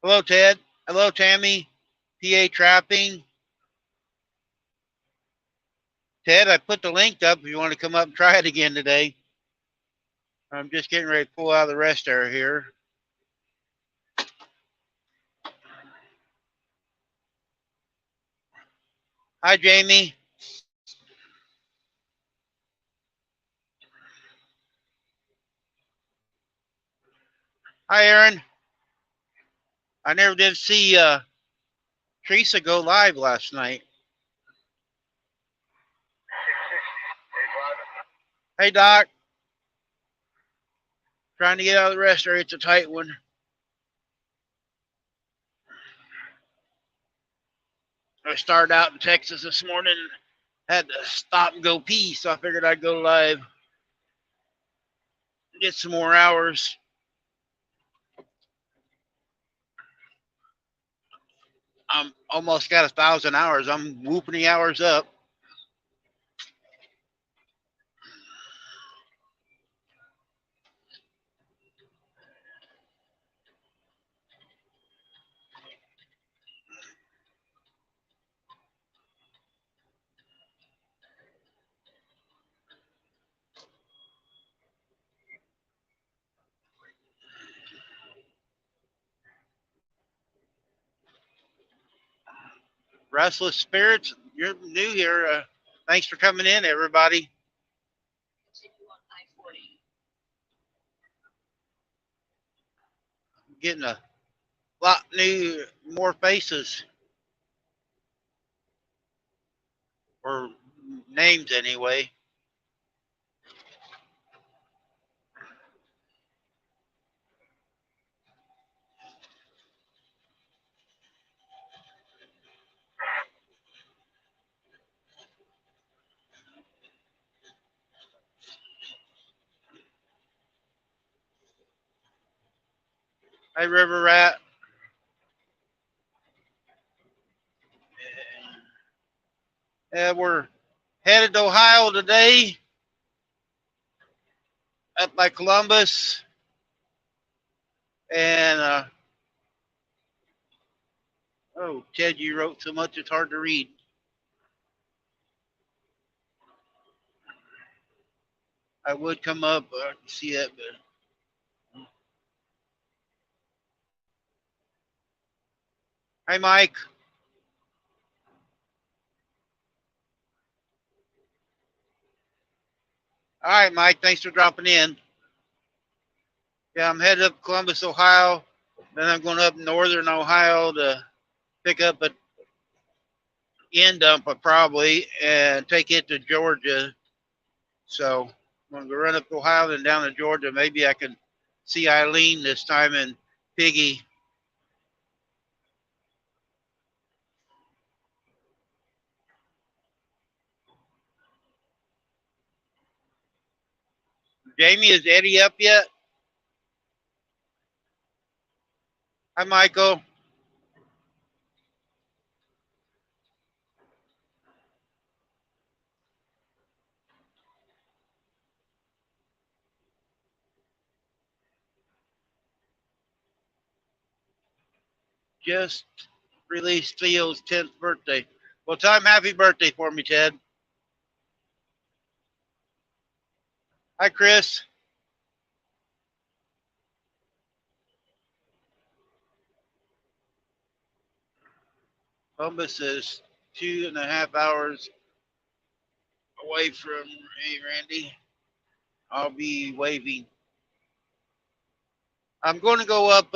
Hello, Ted. Hello, Tammy. PA Trapping. Ted, I put the link up if you want to come up and try it again today. I'm just getting ready to pull out of the rest area here. Hi, Jamie. Hi, Aaron. I never did see Teresa go live last night. Hey, Doc. Trying to get out of the rest area. It's a tight one. I started out in Texas this morning. Had to stop and go pee, so I figured I'd go live. Get some more hours. I'm almost got 1,000 hours. I'm whooping the hours up. Restless Spirits, you're new here. Thanks for coming in, everybody. Getting a lot more faces, or names anyway. Hi, River Rat. We're headed to Ohio today, up by Columbus, and oh, Ted, you wrote so much it's hard to read. I would come up to see it, but hi, Mike. All right, Mike. Thanks for dropping in. Yeah, I'm headed up Columbus, Ohio. Then I'm going up northern Ohio to pick up a end dump probably and take it to Georgia. So I'm going to run up to Ohio and down to Georgia. Maybe I can see Eileen this time and Piggy. Jamie, is Eddie up yet? Hi, Michael. Just released Theo's 10th birthday. Well, tell him happy birthday for me, Ted. Hi, Chris. Columbus is 2.5 hours away from, hey, Randy. I'll be waving. I'm going to go up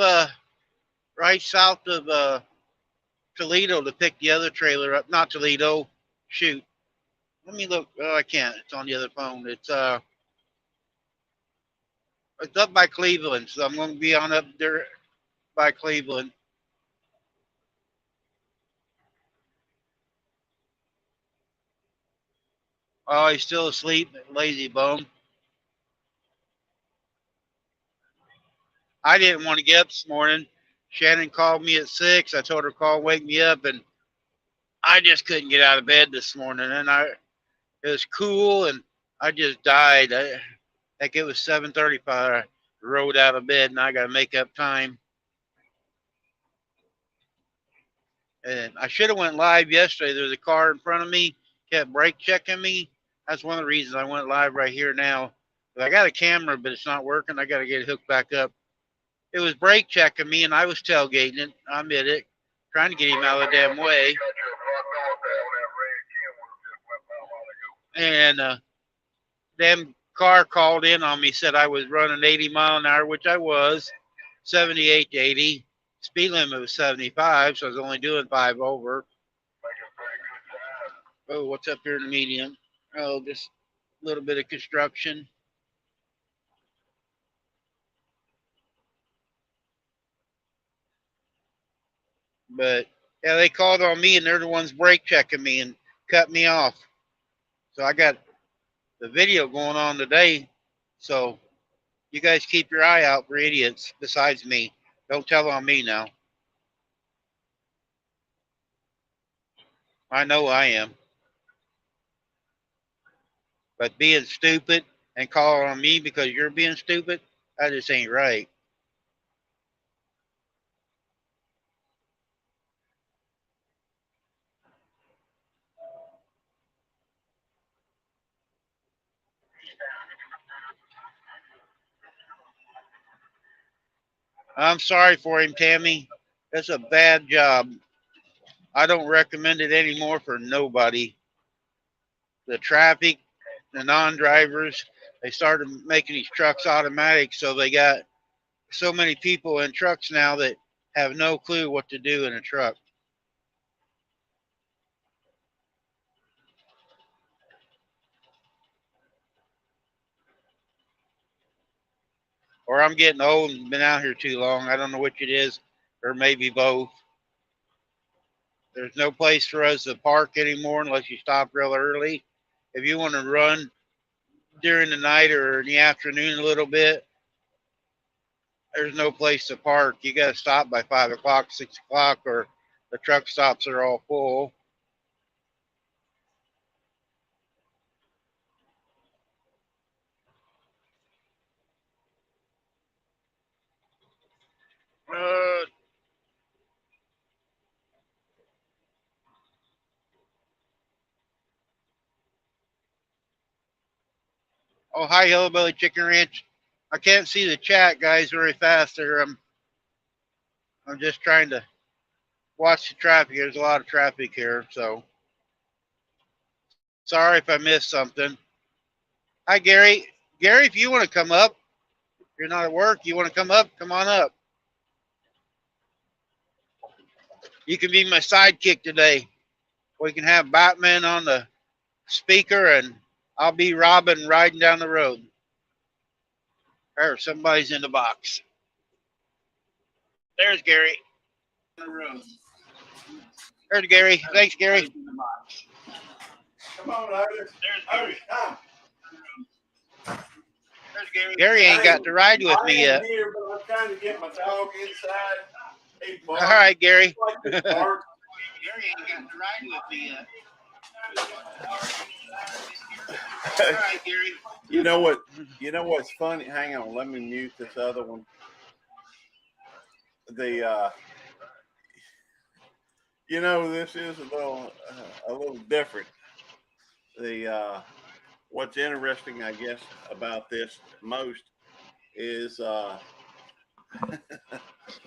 right south of Toledo to pick the other trailer up. Not Toledo. Shoot. Let me look. Oh, I can't. It's on the other phone. It's up by Cleveland, so I'm going to be on up there by Cleveland. Oh, he's still asleep, lazy bum. I didn't want to get up this morning. Shannon called me at 6. I told her call wake me up, and I just couldn't get out of bed this morning. And it was cool, and I just died. Like it was 7:35. I rode out of bed, and I got to make up time. And I should have went live yesterday. There's a car in front of me, kept brake checking me. That's one of the reasons I went live right here now. But I got a camera, but it's not working. I got to get it hooked back up. It was brake checking me, and I was tailgating it. I admit it, trying to get him out of the damn way. And damn car called in on me, said I was running 80 mile an hour, which I was, 78 to 80. Speed limit was 75, so I was only doing 5 over. Oh, what's up here in the medium? Oh, just a little bit of construction. But yeah, they called on me, and they're the ones brake checking me and cut me off. So I got the video going on today. So you guys keep your eye out for idiots besides me. Don't tell on me now. I know I am. But being stupid and calling on me because you're being stupid, that just ain't right. I'm sorry for him, Tammy. That's a bad job. I don't recommend it anymore for nobody. The traffic, the non-drivers, they started making these trucks automatic, so they got so many people in trucks now that have no clue what to do in a truck. Or I'm getting old and been out here too long. I don't know which it is, or maybe both. There's no place for us to park anymore unless you stop real early. If you want to run during the night or in the afternoon a little bit, there's no place to park. You got to stop by 5 o'clock, 6 o'clock, or the truck stops are all full. Uh, oh, hi, Hillbilly Chicken Ranch. I can't see the chat, guys, very fast there. I'm just trying to watch the traffic. There's a lot of traffic here, so sorry if I missed something. Hi, Gary. Gary, if you want to come up, if you're not at work, you want to come up, come on up. You can be my sidekick today. We can have Batman on the speaker, and I'll be Robin riding down the road. Or somebody's in the box. There's Gary. There's Gary. Thanks, Gary. Come on, Otis. Otis, come. Gary ain't got to ride with me yet. Here, but I'm trying to get my dog inside. Hey, all right, Gary. Gary ain't got to ride with me yet. All right, Gary. You know what? You know what's funny? Hang on, let me mute this other one. You know, this is a little different. What's interesting, I guess, about this most is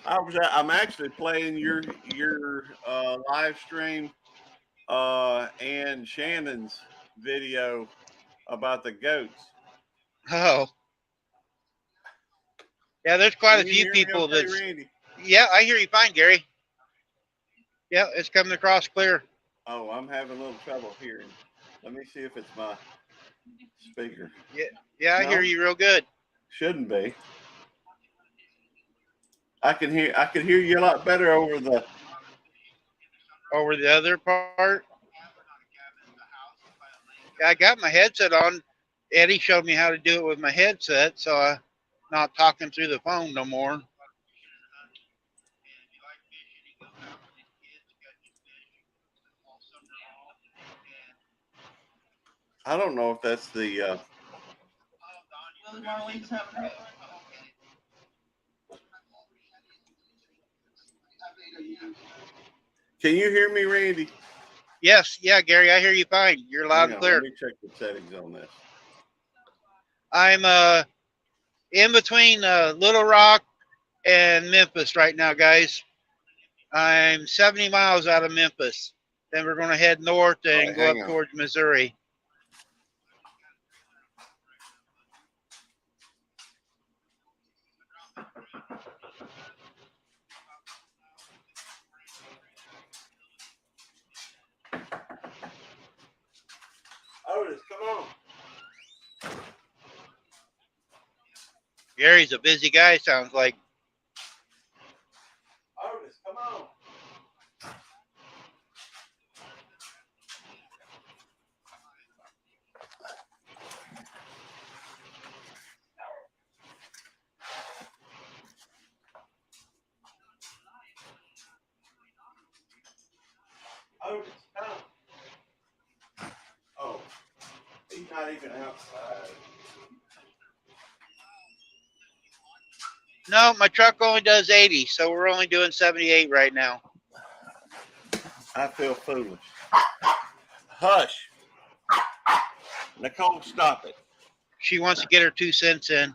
I'm actually playing your live stream and Shannon's video about the goats. Oh. Yeah, there's quite a few people that. Yeah, I hear you fine, Gary. Yeah, it's coming across clear. Oh, I'm having a little trouble hearing. Let me see if it's my speaker. Yeah, I hear you real good. Shouldn't be. I can hear you a lot better over the other part. Yeah, I got my headset on. Eddie showed me how to do it with my headset, so I'm not talking through the phone no more. I don't know if that's the Can you hear me, Randy? Yes, yeah, Gary, I hear you fine. You're loud and clear. Let me check the settings on this. I'm in between Little Rock and Memphis right now, guys. I'm 70 miles out of Memphis. Then we're going to head north and go up towards Missouri. Otis, come on. Gary's a busy guy, sounds like. Otis, come on. Otis, come. Oh, he's not even outside. No, my truck only does 80, so we're only doing 78 right now. I feel foolish. Hush. Nicole, stop it. She wants to get her 2 cents in.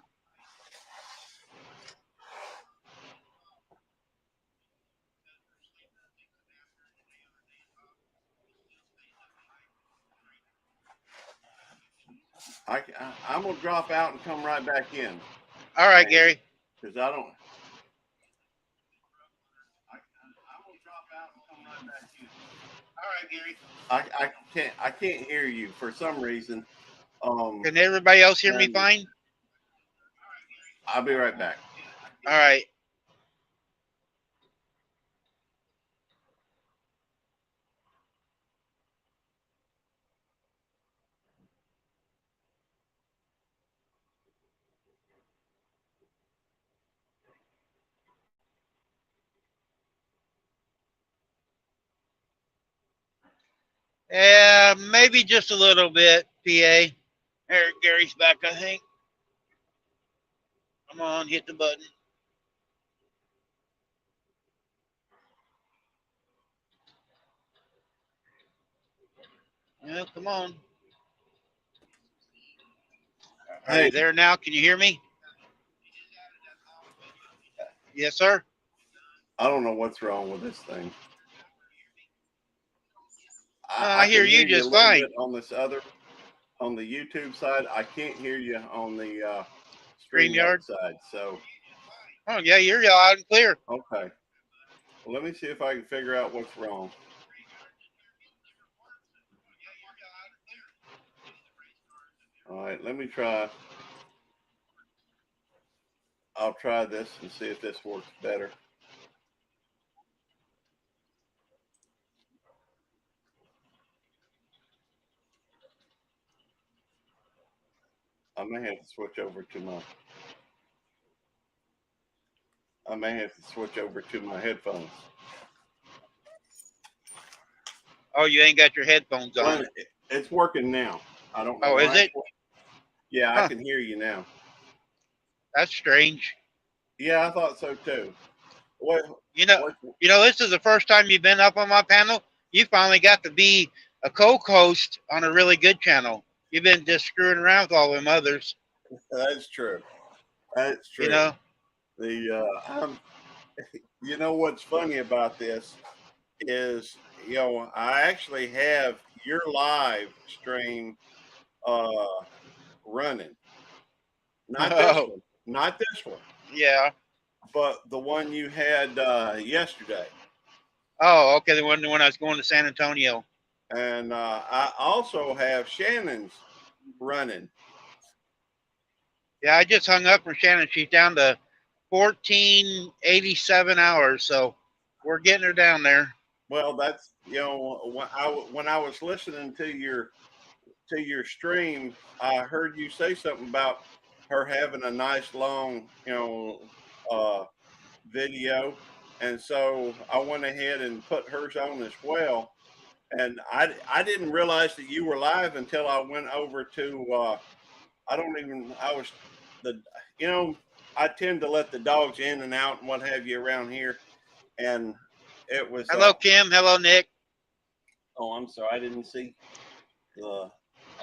I'm going to drop out and come right back in. All right, Gary. Because I don't. I'm going to drop out and come right back in. All right, Gary. I can't hear you for some reason. Can everybody else hear me fine? I'll be right back. All right. Yeah, maybe just a little bit, PA. There, Gary's back, I think. Come on, hit the button. Yeah, come on. Are you there now? Can you hear me? Yes, sir. I don't know what's wrong with this thing. I hear you just fine. On this on the YouTube side, I can't hear you on the StreamYard side. So. Oh yeah, you're loud and clear. Okay. Well, let me see if I can figure out what's wrong. All right, let me try. I'll try this and see if this works better. I may have to switch over to my headphones. Oh, you ain't got your headphones on. Well, it's working now. I don't know. Oh, is it? Yeah, huh. I can hear you now. That's strange. Yeah, I thought so too. You know, this is the first time you've been up on my panel. You finally got to be a co-host on a really good channel. You've been just screwing around with all them others. That's true. That's true. You know, you know what's funny about this is, I actually have your live stream running. Not this one. Not this one. Yeah. But the one you had yesterday. Oh, okay. The one when I was going to San Antonio. And I also have Shannon's running. Yeah, I just hung up from Shannon. She's down to 1487 hours, so we're getting her down there. Well, that's when I was listening to your stream, I heard you say something about her having a nice long video, and so I went ahead and put hers on as well. And I didn't realize that you were live until I went over to I tend to let the dogs in and out and what have you around here, and it was. Hello, Kim. Hello, Nick. Oh, I'm sorry. I didn't see the.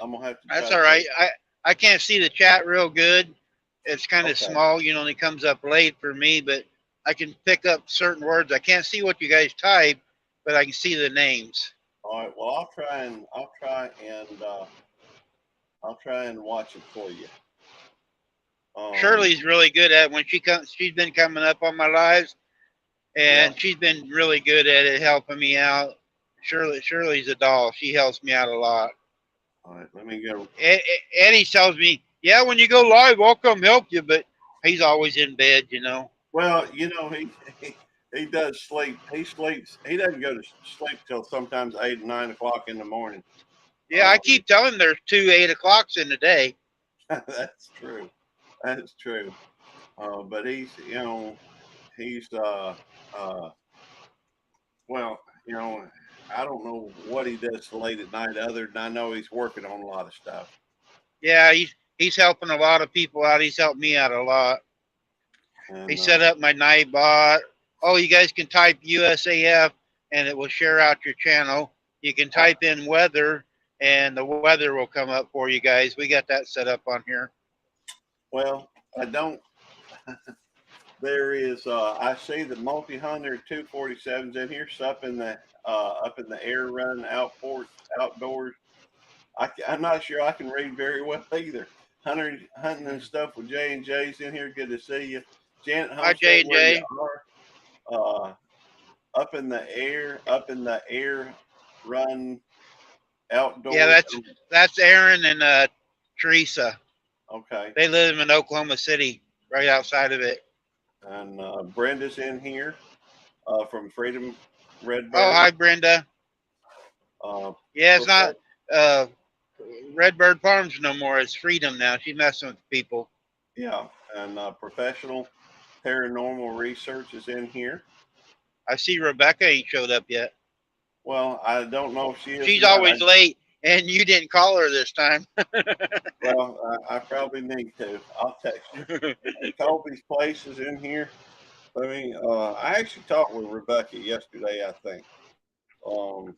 I'm gonna have to. That's try all to right. I can't see the chat real good. It's kind of Okay. small, you know, and it comes up late for me, but I can pick up certain words. I can't see what you guys type, but I can see the names. All right. Well, I'll try and watch it for you. Shirley's really good at it. When she comes. She's been coming up on my lives, and Yeah. she's been really good at it, helping me out. Shirley's a doll. She helps me out a lot. All right. Let me go. Eddie tells me, "Yeah, when you go live, I'll come help you," but he's always in bed, you know. Well, you know, he does sleep. He sleeps. He doesn't go to sleep till sometimes 8 and 9 o'clock in the morning. Yeah, I keep telling him there's 2 8 o'clocks in the day. That's true. That's true. But he's, you know, he's, well, you know, I don't know what he does late at night other than I know he's working on a lot of stuff. Yeah, he's helping a lot of people out. He's helped me out a lot. And, He set up my Nightbot. Oh, you guys can type USAF and it will share out your channel. You can type in weather and the weather will come up for you guys. We got that set up on here. Well, I don't. There is. I see the multi-hunter 247s in here. So up in the air run outdoors. I'm not sure I can read very well either. Hunting and stuff with J&J's in here. Good to see you, Janet. Hi, J&J. Up in the air run outdoors. Yeah, that's Aaron and Teresa. Okay. They live in Oklahoma City, right outside of it. And Brenda's in here from Freedom Redbird. Oh, hi, Brenda. Yeah, it's not Redbird Farms no more. It's Freedom now. She's messing with people. Yeah, and Professional Paranormal Research is in here. I see Rebecca ain't showed up yet. Well, I don't know if she is. She's always late, and you didn't call her this time. Well, I probably need to. I'll text you. Colby's Place is in here. I actually talked with Rebecca yesterday, I think. Was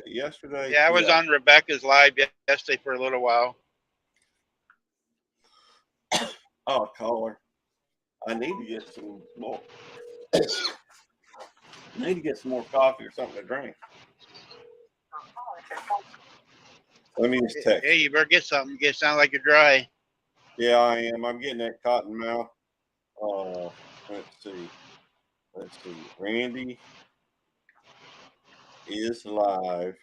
it yesterday? Yeah, I was on Rebecca's live yesterday for a little while. I'll call her. I need to get some more. I need to get some more coffee or something to drink. Let me just text. Hey, you better get something. You sound like you're dry. Yeah, I am. I'm getting that cotton mouth. Let's see. Randy is live.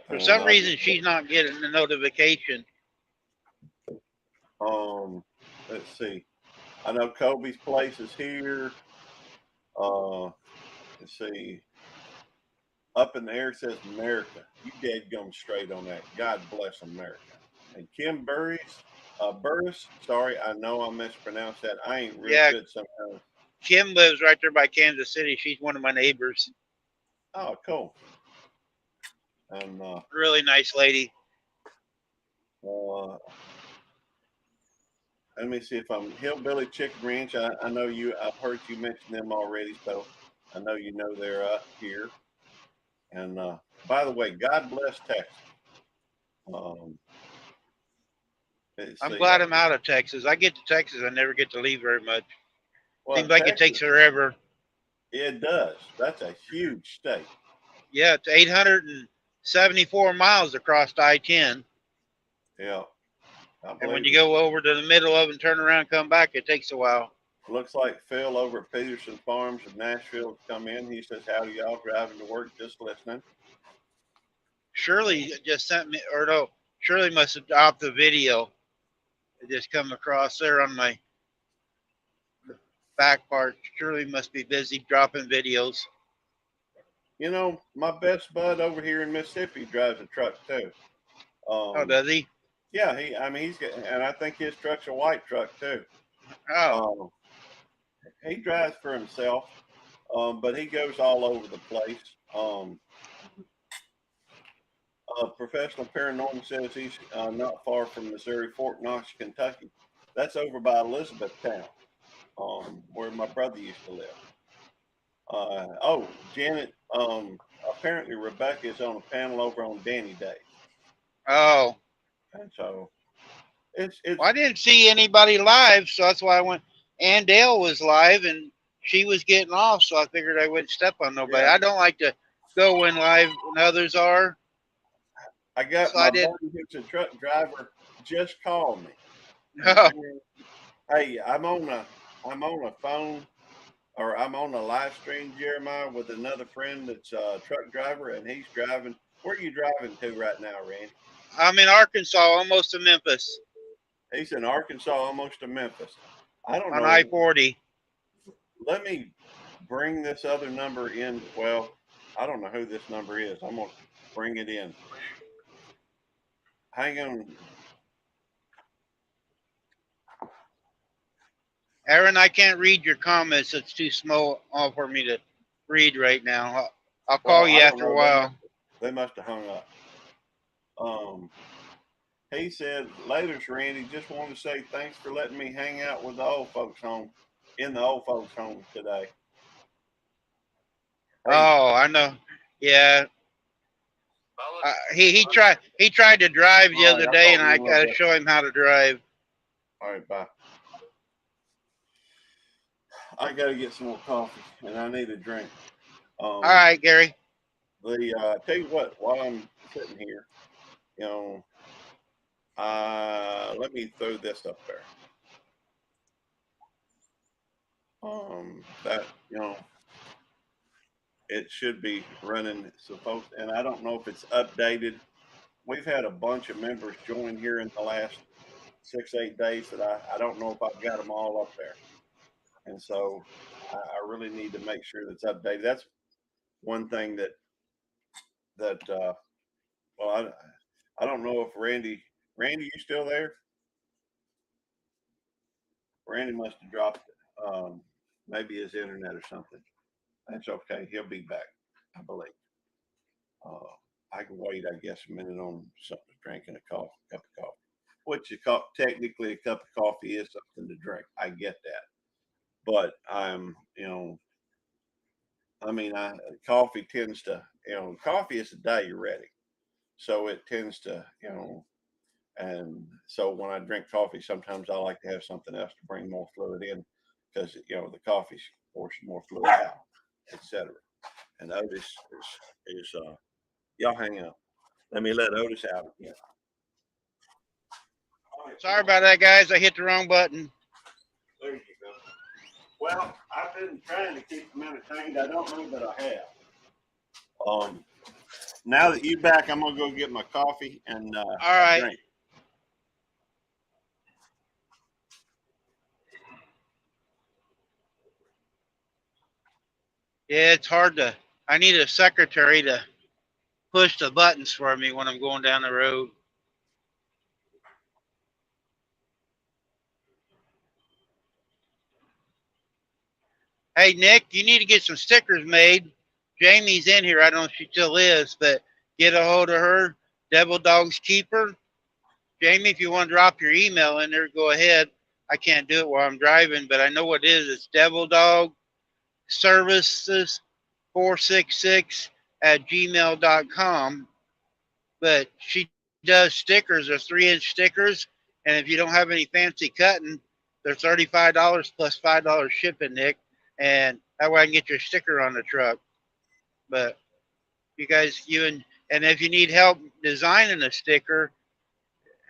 For some reason, she's not getting the notification. Let's see. I know Kobe's Place is here. Let's see. Up in the air says America. You dead gum straight on that. God bless America. And Kim Burris, sorry, I know I mispronounced that. I ain't real good sometimes. Kim lives right there by Kansas City. She's one of my neighbors. Oh, cool. And really nice lady. Let me see if I'm Hillbilly Chicken Ranch. I know you. I've heard you mention them already, so I know you know they're up here. And by the way, God bless Texas. I'm glad I'm out of Texas. I get to Texas, I never get to leave very much. Well, seems like Texas, it takes forever. It does. That's a huge state. Yeah, it's 874 miles across I-10. Yeah. And when you go over to the middle of it and turn around and come back, it takes a while. Looks like Phil over at Peterson Farms in Nashville come in. He says, howdy y'all, driving to work, just listening. Shirley just sent me, or no, Shirley must have dropped the video. It just come across there on my back part. Shirley must be busy dropping videos. You know, my best bud over here in Mississippi drives a truck too. Oh, does he? Yeah, he's got, and I think his truck's a white truck too. Oh. He drives for himself, but he goes all over the place. Professional Paranormal says he's not far from Missouri, Fort Knox, Kentucky. That's over by Elizabethtown. where my brother used to live. Oh, Janet. Apparently Rebecca is on a panel over on Danny Day, Oh, and so it's well, I didn't see anybody live, so that's why I went. Ann Dale was live, and she was getting off, so I figured I wouldn't step on nobody. yeah. I don't like to go in live when others are, I got so my I did. buddy who's a truck driver just called me, and Oh, hey, I'm on a phone or I'm on a live stream, Jeremiah, with another friend that's a truck driver, and he's driving. Where are you driving to right now, Randy? I'm in Arkansas, almost to Memphis, He's in Arkansas, almost to Memphis. I don't on know. I-40. Let me bring this other number in. Well, I don't know who this number is. I'm gonna bring it in. Hang on. Aaron, I can't read your comments. It's too small for me to read right now. I'll call Well, you I don't after a know. while. They must have hung up. Um, he said, "Later's Randy. Just wanted to say thanks for letting me hang out with the old folks home in the old folks home today." Hey, Oh, I know. Yeah, he tried to drive the all other right. I'll day, talk and to you I in a little got to bit. show him how to drive. All right, bye. I got to get some more coffee, and I need a drink. All right, Gary. Tell you what, while I'm sitting here, you know, let me throw this up there. That it should be running supposed, and I don't know if it's updated. We've had a bunch of members join here in the last 6, 8 days that I don't know if I've got them all up there, and so I really need to make sure that's updated. That's one thing that well, I don't know if Randy, you still there? Randy must have dropped it. Maybe his internet or something. That's okay. He'll be back, I believe. Uh, I can wait, I guess, a minute on something to drink and a cup of coffee. Which technically a cup of coffee is something to drink. I get that, but I mean, coffee tends to, coffee is the day you're ready, so it tends to, and so when I drink coffee, sometimes I like to have something else to bring more fluid in, because the coffee's forcing more fluid out, etc. And Otis is y'all hang out. Let me let Otis out again. Sorry about that, guys. I hit the wrong button. There you go. Well, I've been trying to keep them entertained. I don't know that I have. Now that you're back, I'm gonna go get my coffee and All right. drink. Yeah, it's hard to. I need a secretary to push the buttons for me when I'm going down the road. Hey, Nick, you need to get some stickers made. Jamie's in here. I don't know if she still is, but get a hold of her. Devil Dog's Keeper. Jamie, if you want to drop your email in there, go ahead. I can't do it while I'm driving, but I know what it is. It's Devil Dog Services 466 at gmail.com. But she does stickers. They're 3-inch stickers. And if you don't have any fancy cutting, they're $35 plus $5 shipping, Nick. And that way I can get your sticker on the truck. But you guys, and if you need help designing a sticker,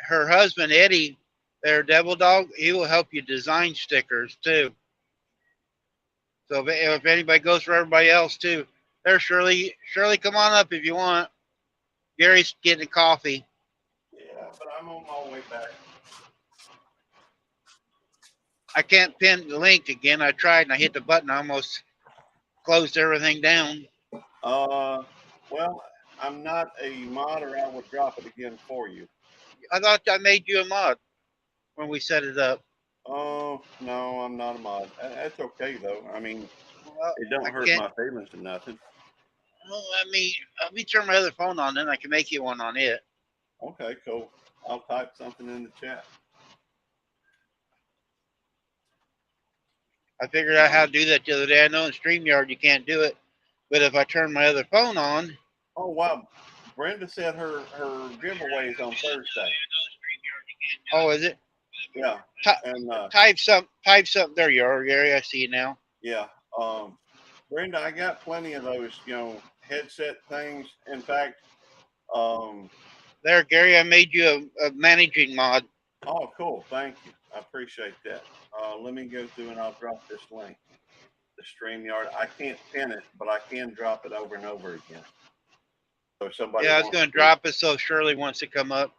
her husband, Eddie, their Devil Dog, he will help you design stickers too. So if anybody goes for everybody else too, there's Shirley. Shirley, come on up if you want. Gary's getting coffee. Yeah, but I'm on my way back. I can't pin the link again. I tried and I hit the button. I almost closed everything down. Well, I'm not a mod, or I would drop it again for you. I thought I made you a mod when we set it up. Oh no, I'm not a mod. That's okay though. I mean, Well, it don't I hurt can't. my feelings or nothing. Well, let me turn my other phone on, then I can make you one on it. Okay, cool. I'll type something in the chat. I figured out how to do that the other day. I know in StreamYard you can't do it, but if I turn my other phone on, Oh wow, Brenda said her giveaway is on Thursday. oh, is it? Yeah, Ty- and type something. There you are, Gary. I see you now. yeah, Brenda, I got plenty of those, headset things. In fact, um, There, Gary. I made you a managing mod. oh, cool. Thank you. I appreciate that. Let me go through and I'll drop this link. The StreamYard. I can't pin it, but I can drop it over and over again. So if somebody Yeah, I was wants going to to, drop it so Shirley wants to come up.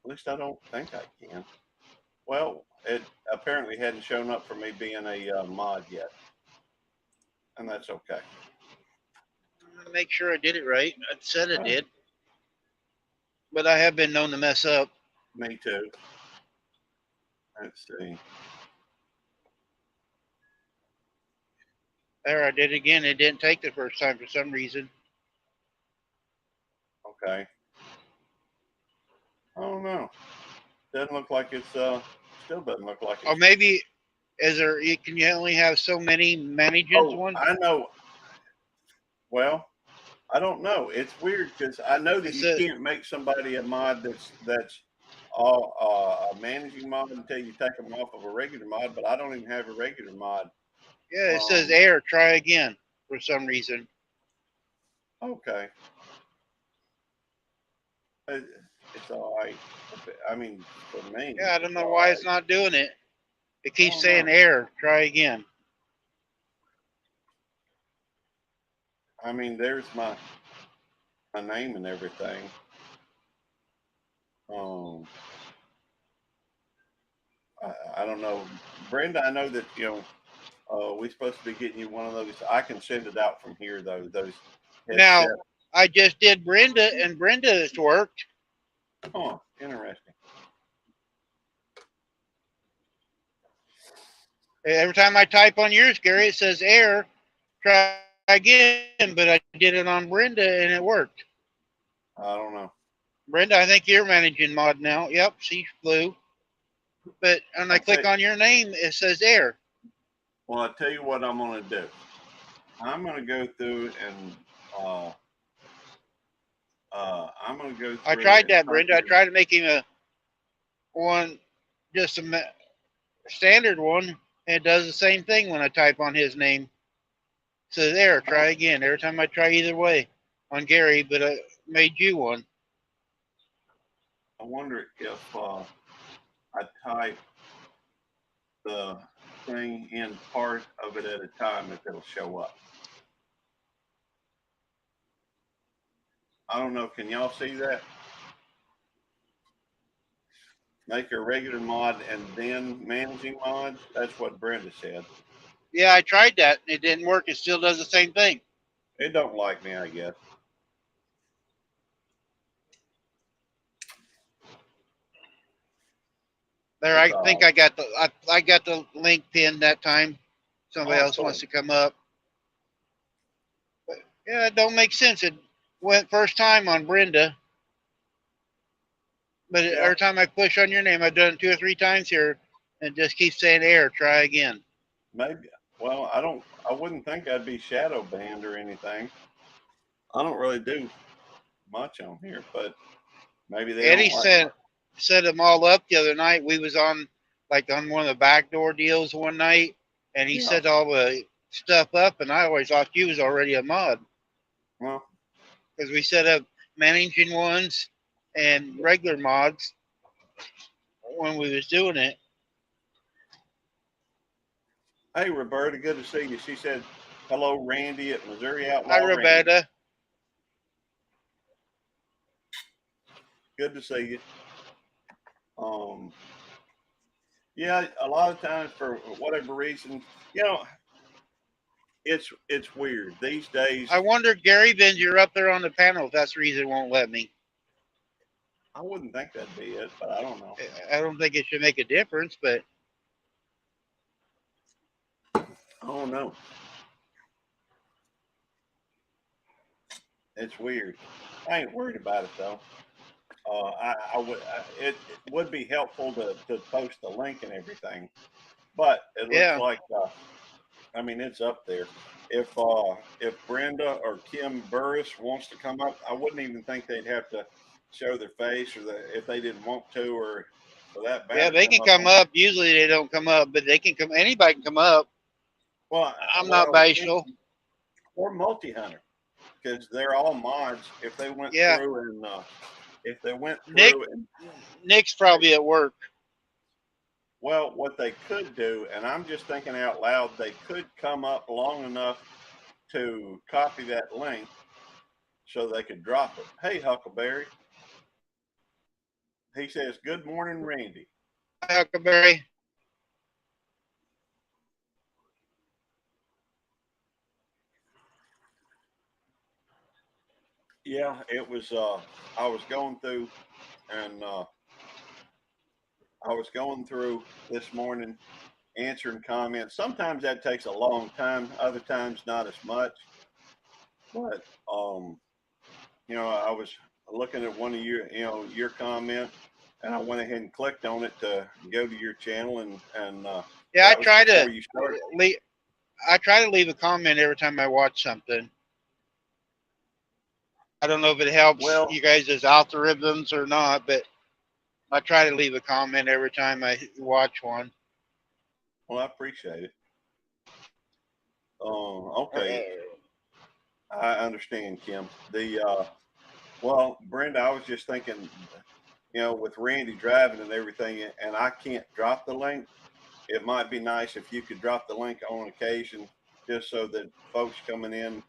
at least I don't think I can. Well, it apparently hadn't shown up for me being a mod yet, and that's okay. Make sure I did it right. I said I Oh, did, but I have been known to mess up. me too. Let's see. There, I did it again. It didn't take the first time for some reason. Okay. I don't know. Doesn't look like it's still doesn't look like Or it's. maybe is there? Can you only have so many managements? Oh, One. I know. Well, I don't know. It's weird because I know that It's you a, can't make somebody a mod that's all a managing mod until you take them off of a regular mod. But I don't even have a regular mod. yeah. It says Um, error. Try again for some reason. okay, it's all right. I mean, for me, Yeah, I don't it's know all why right. it's not doing it. It I keeps don't saying know. error. Try again. I mean, there's my name and everything. Um, I don't know, Brenda. I know that we're supposed to be getting you one of those. I can send it out from here though. Those Now, headsets. I just did Brenda, and Brenda's worked. Oh, interesting. Every time I type on yours, Gary, it says error. Try again, but I did it on Brenda, and it worked. I don't know. Brenda, I think you're managing mod now. Yep, she's blue. But when I I tell click on your name, it says error. well, I tell you what I'm gonna do. I'm gonna go through and I'm gonna go I through tried and that, punch Brenda. I your. tried to make him a one, just a standard one, and it does the same thing when I type on his name. It says error. Try again. Every time I try either way on Gary, but I made you one. I wonder if I type the thing in part of it at a time, if it'll show up. I don't know. Can y'all see that? Make a regular mod and then managing mods. That's what Brenda said. Yeah, I tried that. It didn't work. It still does the same thing. It don't like me, I guess. There, It's I all think right. I got the link pinned that time. Somebody Oh, else cool. wants to come up. But yeah, it don't make sense. It went first time on Brenda, but Yeah, every time I push on your name, I've done it 2 or 3 times here, and it just keeps saying error. Try again. maybe. Well, I don't. I wouldn't think I'd be shadow banned or anything. I don't really do much on here, but maybe they don't Eddie like my. set them all up the other night. We was on like on one of the backdoor deals one night, and he Yeah. set all the stuff up, and I always thought you was already a mod Well, because we set up managing ones and regular mods when we was doing it. hey, Roberta, good to see you. She said hello, Randy at Missouri Hi, Outlaw Randy. Roberta. Good to see you. Yeah, a lot of times for whatever reason, you know, it's weird these days. I wonder, Gary Benz, you're up there on the panel. If that's the reason it won't let me. I wouldn't think that'd be it, but I don't know. I don't think it should make a difference, but I don't know. It's weird. I ain't worried about it though. It would be helpful to post the link and everything, but it looks yeah. like I mean, it's up there. If Brenda or Kim Burris wants to come up, I wouldn't even think they'd have to show their face, or if they didn't want to, or for that Yeah, matter, they come can up come on. up. Usually they don't come up, but they can come. Anybody can come up. Well, I'm not bashful. or multi-hunter, because they're all mods. If they went Yeah. through and if they went Nick, through and Nick's probably at work. well, what they could do, and I'm just thinking out loud, they could come up long enough to copy that link so they could drop it. Hey, Huckleberry. He says, "Good morning, Randy." Hi, Huckleberry. Yeah, it was. I was going through, and I was going through this morning answering comments. Sometimes that takes a long time. Other times not as much. But I was looking at one of your comment, and I went ahead and clicked on it to go to your channel, and Yeah, that was before you started. I try to leave a comment every time I watch something. I don't know if it helps Well, you guys' algorithms or not, but I try to leave a comment every time I watch one. well, I appreciate it. Okay, I understand, Kim. Well, Brenda, I was just thinking, with Randy driving and everything, and I can't drop the link. It might be nice if you could drop the link on occasion, just so that folks coming in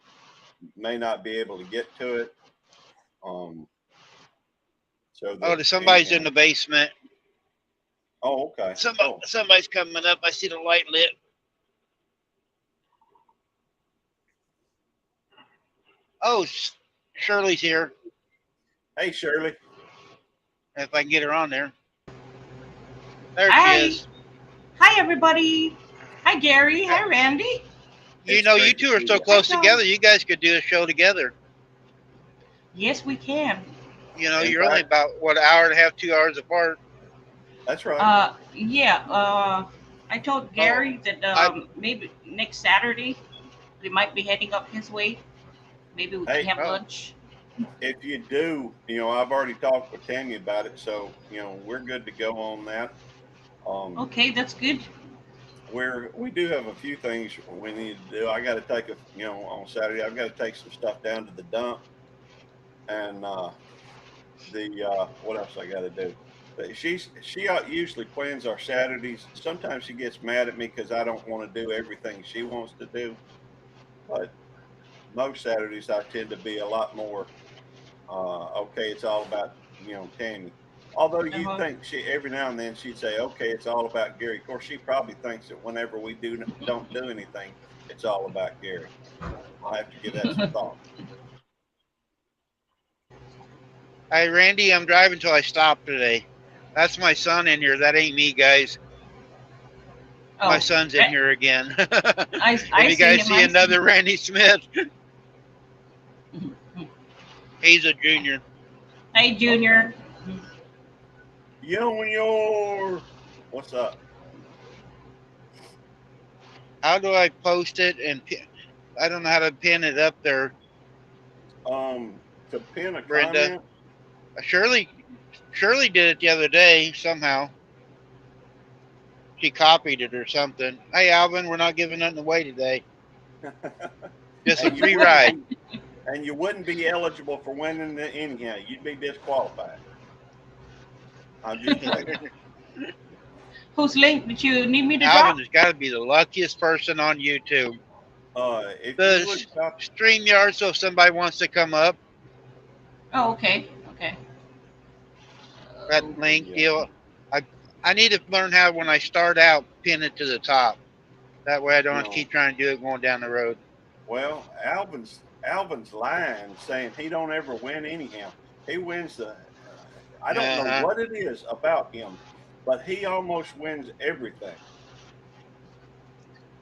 may not be able to get to it. So that Somebody's in the basement. Oh, okay. Somebody's coming up. I see the light lit. Oh, Shirley's here. Hey, Shirley. If I can get her on there. There Hi. she is. Hi, everybody. Hi, Gary. Hi, Randy. You two are so close together. You guys could do a show together. Yes, we can. You're only about, an hour and a half, 2 hours apart. That's right. Yeah. I told Gary that maybe next Saturday we might be heading up his way. Maybe we can have lunch. If you do, I've already talked with Tanya about it, so we're good to go on that. Okay, that's good. We do have a few things we need to do. I got to take on Saturday. I've got to take some stuff down to the dump, and what else I got to do? She usually plans our Saturdays. Sometimes she gets mad at me because I don't want to do everything she wants to do, but most Saturdays I tend to be a lot more. Okay, it's all about Tammy. Although you think every now and then she'd say, "Okay, it's all about Gary." Of course, she probably thinks that whenever we don't do anything, it's all about Gary. I'll have to give that some thought. Hey, Randy, I'm driving till I stop today. That's my son in here. That ain't me, guys. My son's in here again. If you guys see another Randy Smith, he's a junior. Hey, Junior. Junior, what's up? How do I post it and I don't know how to pin it up there. To pin a Brenda. comment. Shirley did it the other day somehow. She copied it or something. Hey, Alvin, we're not giving nothing away today. Just a free ride. And you wouldn't be eligible for winning the anyhow. You'd be disqualified. I'm just saying. Whose link did you need me to drop? Alvin has got to be the luckiest person on YouTube. If the you would drop StreamYard, so if somebody wants to come up. Oh, okay. That link deal. I need to learn how, when I start out, pin it to the top. That way I don't have to keep trying to do it going down the road. Well, Alvin's lying, saying he don't ever win anyhow. He wins I don't know what it is about him, but he almost wins everything.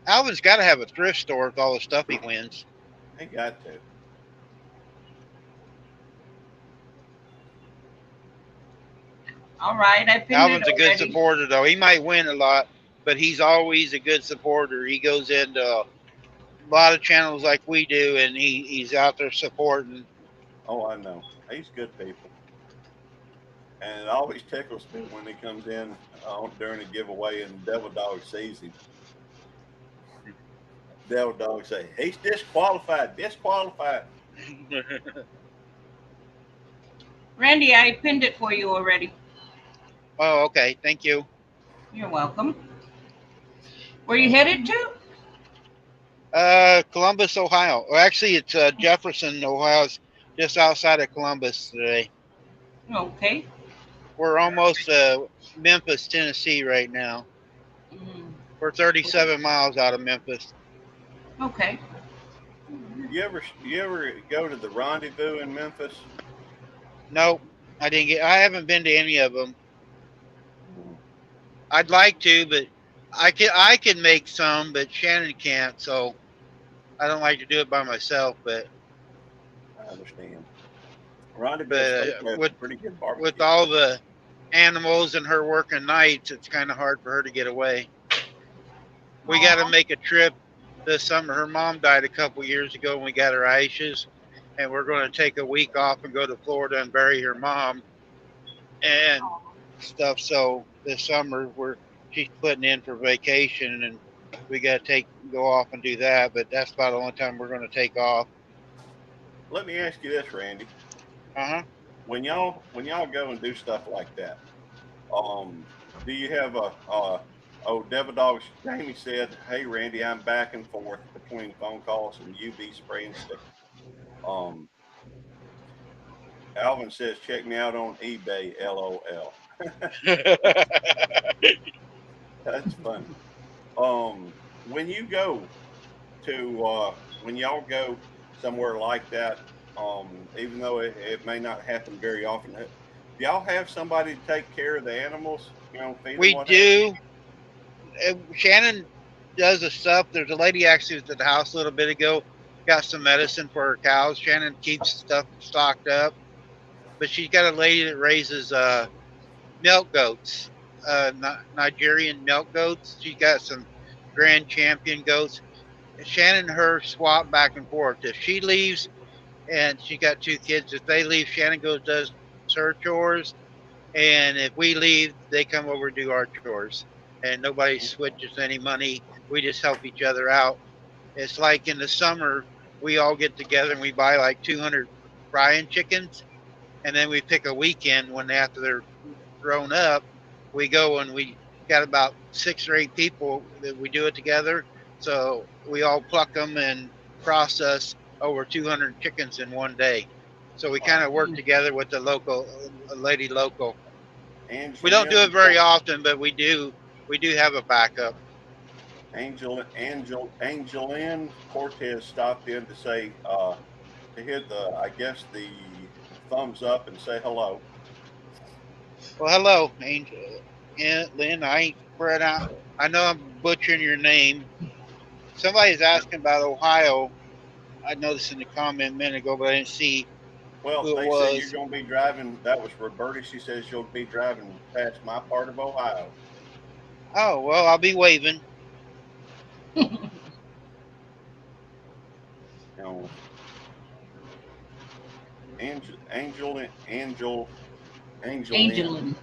Alvin's got to have a thrift store with all the stuff he wins. He got to. All right, I pinned Alvin's it a good supporter, though. He might win a lot, but he's always a good supporter. He goes into lot of channels like we do, and he's out there supporting. Oh, I know. He's good people. And it always tickles me when he comes in during a giveaway and Devil Dog sees him. Devil Dog say, he's disqualified. Randy, I pinned it for you already. Oh, okay. Thank you. You're welcome. Where you headed to? Columbus, Ohio. Well, actually, it's Jefferson, Ohio. It's just outside of Columbus today. Okay. We're almost Memphis, Tennessee right now. We're 37 miles out of Memphis. Okay. You ever go to the Rendezvous in Memphis? Nope, I haven't been to any of them. I'd like to, but I can make some, but Shannon can't, so I don't like to do it by myself. But I understand. Rendezvous with pretty good barbecue. With all the animals and her working nights, it's kind of hard for her to get away. We got to make a trip this summer. Her mom died a couple years ago, and we got her ashes, and we're going to take a week off and go to Florida and bury her mom and stuff. So this summer she's putting in for vacation, and we got to go off and do that. But that's about the only time we're going to take off. Let me ask you this, Randy. When y'all go and do stuff like that, do you have Devil Dog Jamie said, hey Randy, I'm back and forth between phone calls and UV spray and stick. Alvin says, check me out on eBay, LOL. That's funny. When you go to when y'all go somewhere like that, even though it may not happen very often, do y'all have somebody to take care of the animals? Feed we them do. Shannon does the stuff. There's a lady actually was at the house a little bit ago, got some medicine for her cows. Shannon keeps stuff stocked up, but she's got a lady that raises milk goats, Nigerian milk goats. She's got some Grand Champion goats. Shannon and her swap back and forth. If she leaves, and she got 2 kids, if they leave, Shannon goes does her chores, and if we leave, they come over and do our chores. And nobody switches any money. We just help each other out. It's like in the summer, we all get together and we buy like 200 frying chickens, and then we pick a weekend when after they're grown up, we go and we got about 6 or 8 people that we do it together. So we all pluck them and process over 200 chickens in one day. So we kind of work together with the lady local. We don't do it very often, but we do have a backup. Angeline Cortez stopped in to say to hit the thumbs up and say hello. Well, hello, Angel. Lynn, I ain't spread out. I know I'm butchering your name. Somebody's asking about Ohio. I noticed in the comment a minute ago, but I didn't see. Well, they said you're going to be driving. That was Roberta. She says you'll be driving past my part of Ohio. Oh, well, I'll be waving. Angeline.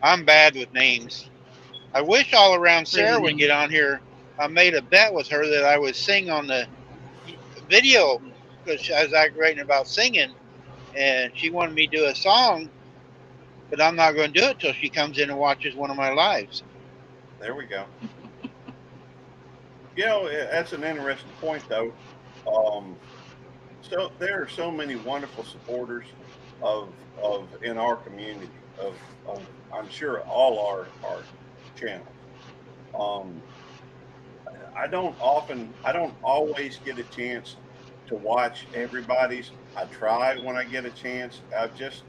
I'm bad with names. I wish All Around Sarah would get on here. I made a bet with her that I would sing on the video because I was writing about singing, and she wanted me to do a song, but I'm not going to do it till she comes in and watches one of my lives. There we go. That's an interesting point, though. So there are so many wonderful supporters of in our community of I'm sure all our channels. I don't always get a chance to watch everybody's. I try when I get a chance. I just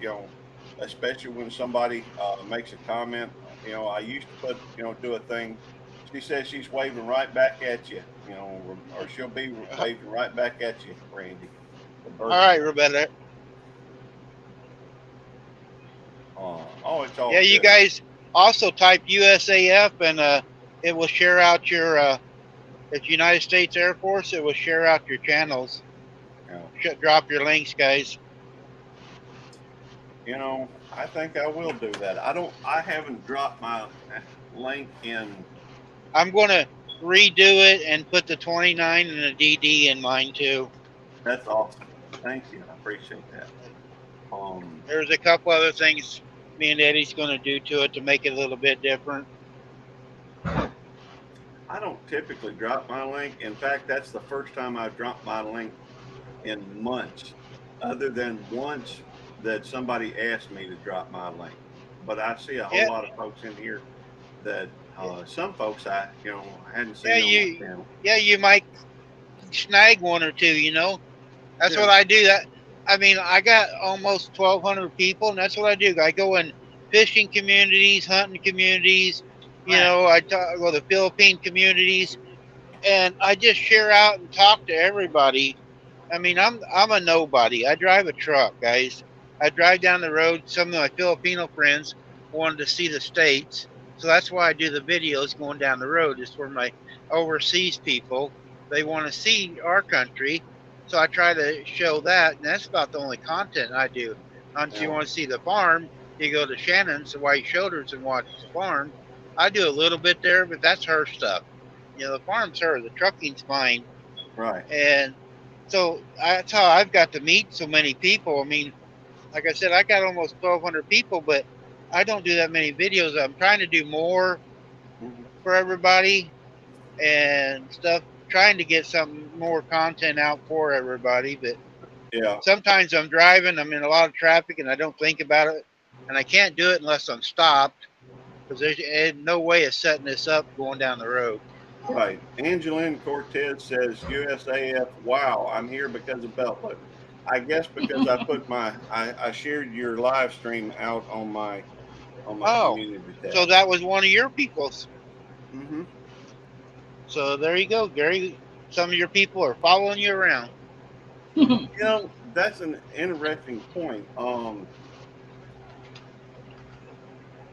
especially when somebody makes a comment. I used to do a thing. She says she's waving right back at you, or she'll be waving right back at you, Randy. All right, Roberta. It's all good. You guys also type USAF and it will share out your It's United States Air Force. It will share out your channels. Drop your links, guys. You know, I think I will do that. I haven't dropped my link in. I'm going to redo it and put the 29 and the DD in mine too. That's awesome. Thank you. I appreciate that. There's a couple other things me and Eddie's going to do to it to make it a little bit different. I don't typically drop my link. In fact, that's the first time I've dropped my link in months, other than once that somebody asked me to drop my link. But I see a whole lot of folks in here that some folks I hadn't seen. You might snag one or two. That's what I do. I got almost 1,200 people, and that's what I do. I go in fishing communities, hunting communities. I talk with the Philippine communities, and I just share out and talk to everybody. I'm a nobody. I drive a truck, guys. I drive down the road. Some of my Filipino friends wanted to see the States, so that's why I do the videos going down the road. It's for my overseas people. They want to see our country, so I try to show that, and that's about the only content I do. If you want to see the farm, you go to Shannon's, the White Shoulders, and watch the farm. I do a little bit there, but that's her stuff. The farm's her. The trucking's mine. Right. And so that's how I've got to meet so many people. Like I said, I got almost 1,200 people, but I don't do that many videos. I'm trying to do more for everybody and stuff, trying to get some more content out for everybody. But sometimes I'm driving, I'm in a lot of traffic, and I don't think about it. And I can't do it unless I'm stopped, because there's no way of setting this up going down the road. Right. Angeline Cortez says, USAF, wow, I'm here because of Beltwood. I guess because I put I shared your live stream out on my community tab. So that was one of your people's. Mm-hmm. So there you go, Gary. Some of your people are following you around. That's an interesting point.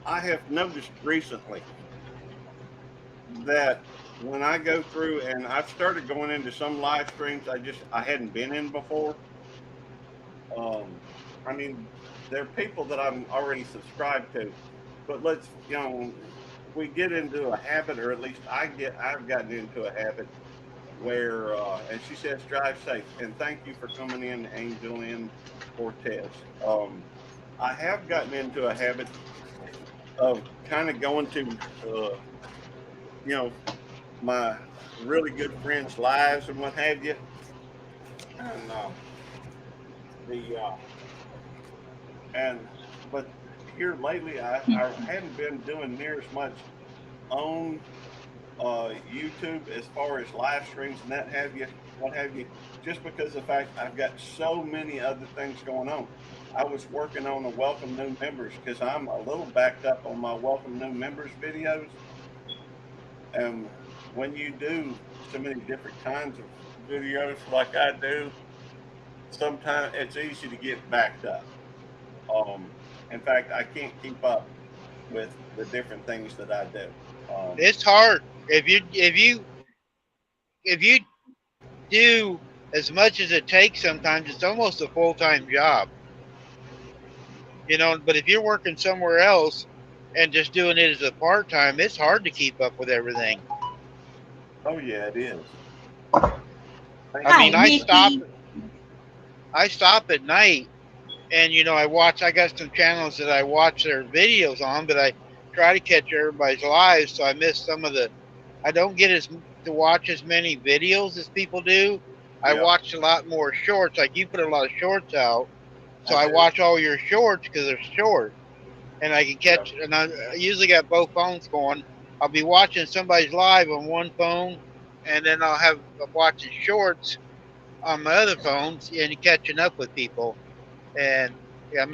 I have noticed recently that when I go through, and I've started going into some live streams I hadn't been in before. There are people that I'm already subscribed to, but we get into a habit, or at least I've gotten into a habit where, and she says, drive safe, and thank you for coming in, Angeline Cortez. I have gotten into a habit of kind of going to, my really good friends' lives and what have you. But here lately, I hadn't been doing near as much on YouTube as far as live streams and what have you, just because of the fact I've got so many other things going on. I was working on a welcome new members because I'm a little backed up on my welcome new members videos. And when you do so many different kinds of videos like I do, sometimes it's easy to get backed up. In fact, I can't keep up with the different things that I do. It's hard. If you do as much as it takes, sometimes it's almost a full-time job. But if you're working somewhere else and just doing it as a part-time, it's hard to keep up with everything. Oh yeah, it is. I stop at night, and I got some channels that I watch their videos on, but I try to catch everybody's lives, so I miss some of I don't get to watch as many videos as people do. I watch a lot more shorts. Like you put a lot of shorts out, so I watch all your shorts because they're short, and I can catch. And I usually got both phones going. I'll be watching somebody's live on one phone, and then I'm watching shorts on my other phones and catching up with people. And I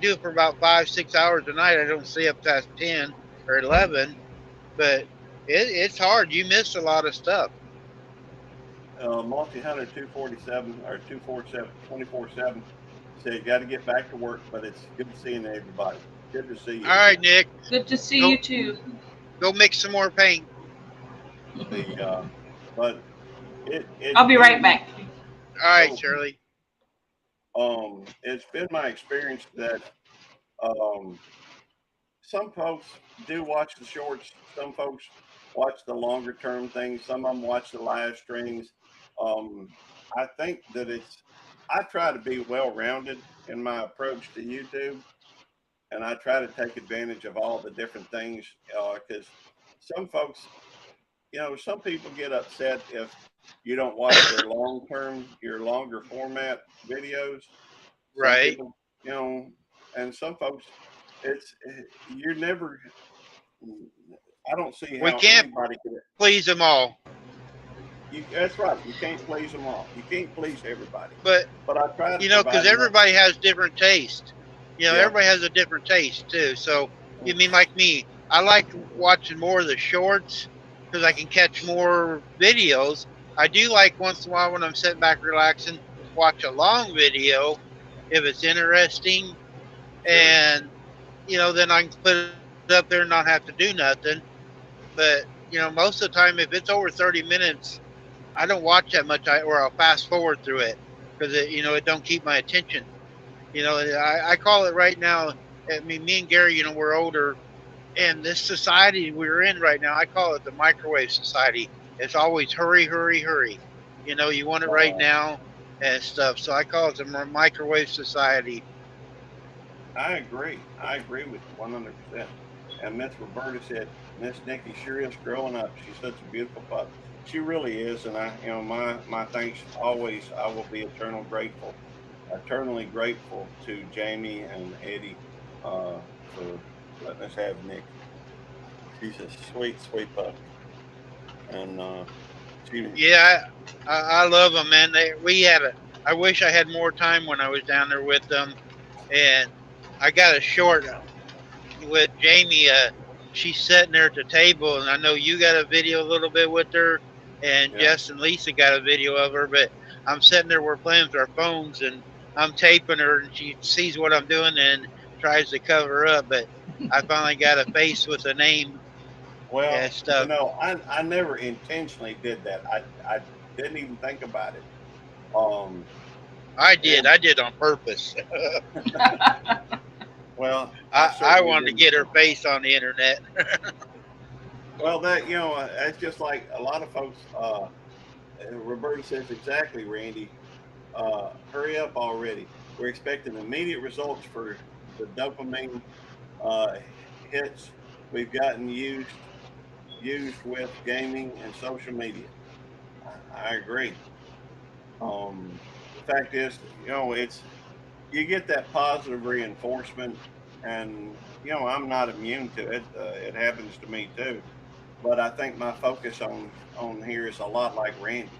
do it for about 5-6 hours a night. I don't stay up past 10 or 11, but it's hard. You miss a lot of stuff. Multi-Hunter 247 or 247 24/7 said you got to get back to work, but it's good seeing everybody. Good to see you. All right, Nick. Good to see you too. Go mix some more paint. but it's I'll be right been, back. All right, so, Shirley. it's been my experience that um, some folks do watch the shorts. Some folks watch the longer term things. Some of them watch the live streams. Um, I think that I try to be well rounded in my approach to YouTube, and I try to take advantage of all the different things because some folks, some people get upset if you don't watch your longer format videos. Some Right. people, and some folks, it's you're never. I don't see We how can't anybody could. please them all, That's right. You can't please them all. You can't please everybody. but But I try to because provide enough. everybody has different taste. Yeah. Everybody has a different taste too. So you mean like me? I like watching more of the shorts because I can catch more videos. I do like once in a while when I'm sitting back relaxing, watch a long video if it's interesting, Sure. and then I can put it up there and not have to do nothing. But most of the time, if it's over 30 minutes, I don't watch that much, or I'll fast forward through it because it don't keep my attention. I call it right now. I mean, me and Gary, we're older, and this society we're in right now, I call it the microwave society. It's always hurry, hurry, hurry. You want it right now and stuff. So I call it the microwave society. I agree. I agree with you 100%. And Miss Roberta said, Miss Nikki sure is growing up. She's such a beautiful pup. She really is. And my thanks always, I will be eternally grateful to Jamie and Eddie for letting us have Nick. She's a sweet, sweet pup. And Yeah, I love them, man. I wish I had more time when I was down there with them, and I got a short with Jamie. She's sitting there at the table, and I know you got a video a little bit with her, and Yeah. Jess and Lisa got a video of her. But I'm sitting there, we're playing with our phones, and I'm taping her, and she sees what I'm doing and tries to cover up. But I finally got a face with a name well, and stuff. I never intentionally did that. I didn't even think about it. I did on purpose. Well, I certainly wanted to didn't. get her face on the internet. Well, that's just like a lot of folks. Roberta says exactly, Randy. Hurry up already. We're expecting immediate results for the dopamine hits we've gotten used with gaming and social media. I agree. The fact is, you get that positive reinforcement, and I'm not immune to it. It happens to me too. But I think my focus on here is a lot like Randy's.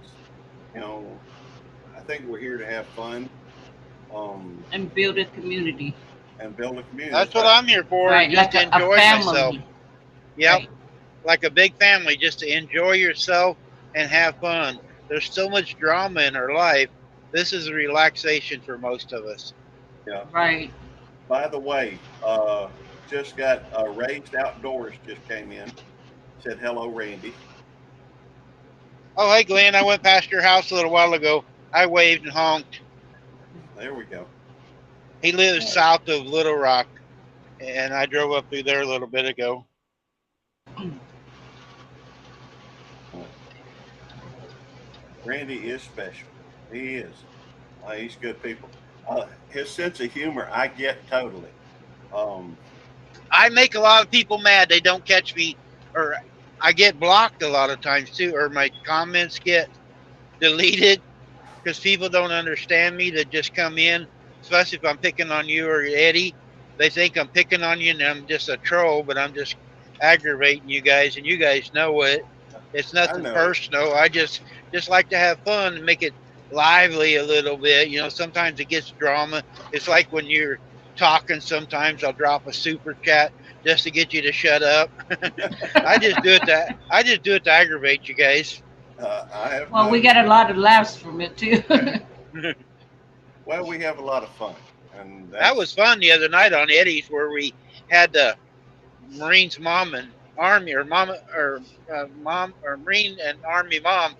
I think we're here to have fun, And build a community. and build a community. That's what I'm here for, Right, just like to a enjoy family. myself. Yep, Right. like a big family, just to enjoy yourself and have fun. There's so much drama in our life. This is a relaxation for most of us. Yeah. Right. By the way, just got Raised Outdoors just came in. Said hello, Randy. Oh, hey, Glenn, I went past your house a little while ago. I waved and honked. There we go. He lives south of Little Rock, and I drove up through there a little bit ago. Randy is special. He is. He's good people. His sense of humor, I get totally. I make a lot of people mad. They don't catch me, or I get blocked a lot of times too, or my comments get deleted because people don't understand me that just come in, especially if I'm picking on you or Eddie. They think I'm picking on you and I'm just a troll, but I'm just aggravating you guys, and you guys know it. It's nothing personal. I just like to have fun and make it lively a little bit. Sometimes it gets drama. It's like when you're talking, sometimes I'll drop a super chat just to get you to shut up. I just do it to aggravate you guys. Well, we get a lot of laughs from it too. Well, we have a lot of fun, and that was fun the other night on Eddie's, where we had the Marines mom and Army, or mom or Marine and Army mom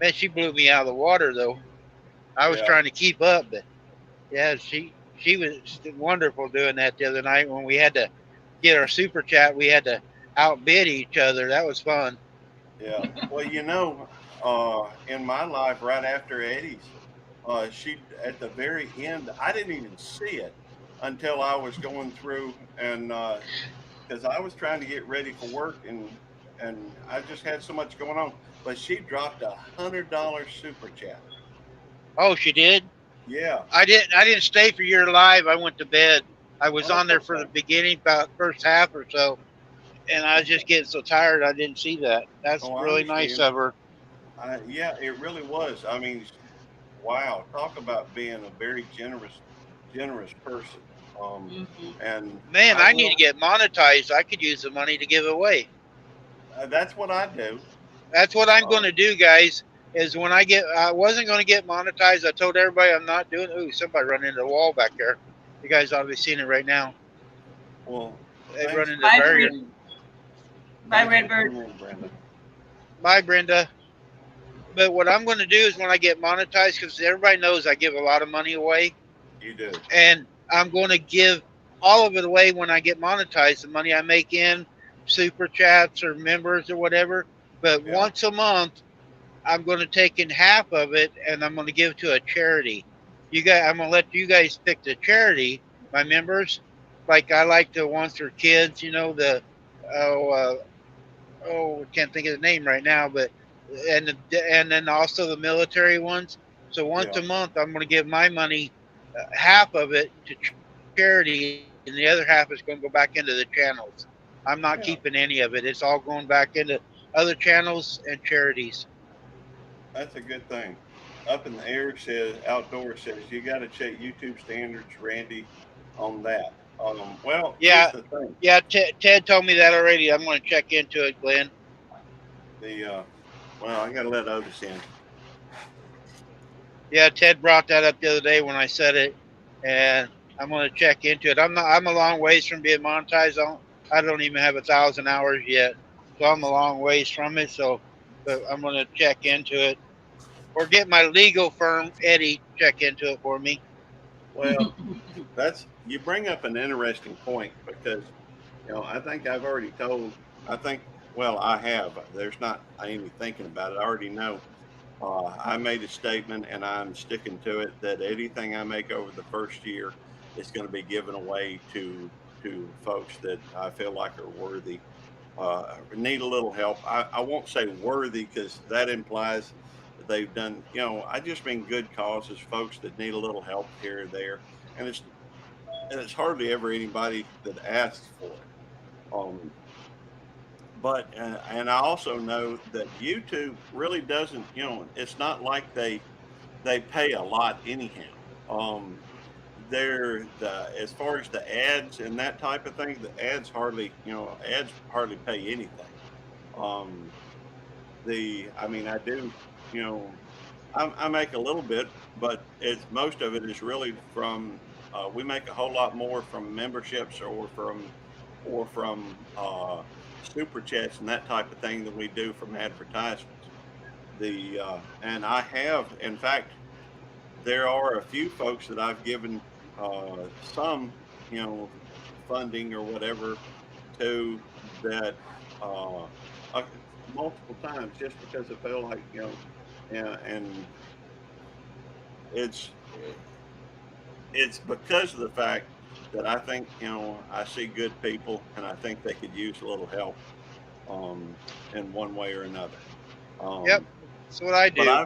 Man, she blew me out of the water though. I was Yeah. trying to keep up, but yeah, she was wonderful doing that the other night when we had to get our super chat. We had to outbid each other. That was fun. Yeah. Well, in my life, right after Eddie's, she at the very end, I didn't even see it until I was going through and because I was trying to get ready for work and I just had so much going on. But she dropped $100 super chat. Oh, she did. Yeah. I didn't stay for your live. I went to bed. I was Oh, on that's there for the okay. beginning, about first half or so, and I was just getting so tired I didn't see that. That's Oh, I really nice understand. of her. Yeah, it really was. I mean, wow, talk about being a very generous person. Hmm. And Man, I I need to will. get monetized. I could use the money to give away. That's what I do. That's what I'm going Um, to do, guys. Is when I wasn't going to get monetized. I told everybody I'm not doing. Ooh, somebody run into the wall back there. You guys ought to be seeing it right now. well, They've run thanks into for the Bye, barrier. Brenda. Bye, thanks for Redbird. coming in, Brenda. Bye, Brenda. But what I'm going to do is when I get monetized, because everybody knows I give a lot of money away, You do. and I'm going to give all of it away when I get monetized. The money I make in super chats or members or whatever. But Yeah. once a month, I'm going to take in half of it and I'm going to give to a charity. I'm going to let you guys pick the charity, my members. Like I like the ones for kids, oh, I can't think of the name right now, but and then also the military ones. So once Yeah. a month, I'm going to give my money, half of it to charity, and the other half is going to go back into the channels. I'm not keeping Yeah. any of it. It's all going back into other channels and charities. That's a good thing. Up in the air says outdoor says you got to check YouTube standards, Randy, on that. Well, here's Yeah, the thing. yeah. Ted told me that already. I'm going to check into it, Glenn. The well, I got to let Otis in. Yeah, Ted brought that up the other day when I said it, and I'm going to check into it. I'm a long ways from being monetized. I don't even have 1,000 hours yet, so I'm a long ways from it. So, but I'm going to check into it, or get my legal firm Eddie check into it for me. Well, that's you bring up an interesting point because I think I've already told. I think well, I have. There's not any thinking about it. I already know. I made a statement and I'm sticking to it that anything I make over the first year is going to be given away to folks that I feel like are worthy, need a little help. I won't say worthy because that implies that they've done. I just mean good causes, folks that need a little help here or there, and it's hardly ever anybody that asks for it. Um, but and I also know that YouTube really doesn't. It's not like they pay a lot anyhow. Um, they're the as far as the ads and that type of thing, the ads hardly pay anything. Um, I mean, I do, you know, I make a little bit, but it's most of it is really from. We make a whole lot more from memberships or from super chats and that type of thing than we do from advertisements. And I have, in fact, there are a few folks that I've given some, funding or whatever to that uh, uh, multiple times just because I feel like and it's it's because of the fact that I think I see good people and I think they could use a little help um, in one way or another. Yep, Um, that's what I but do.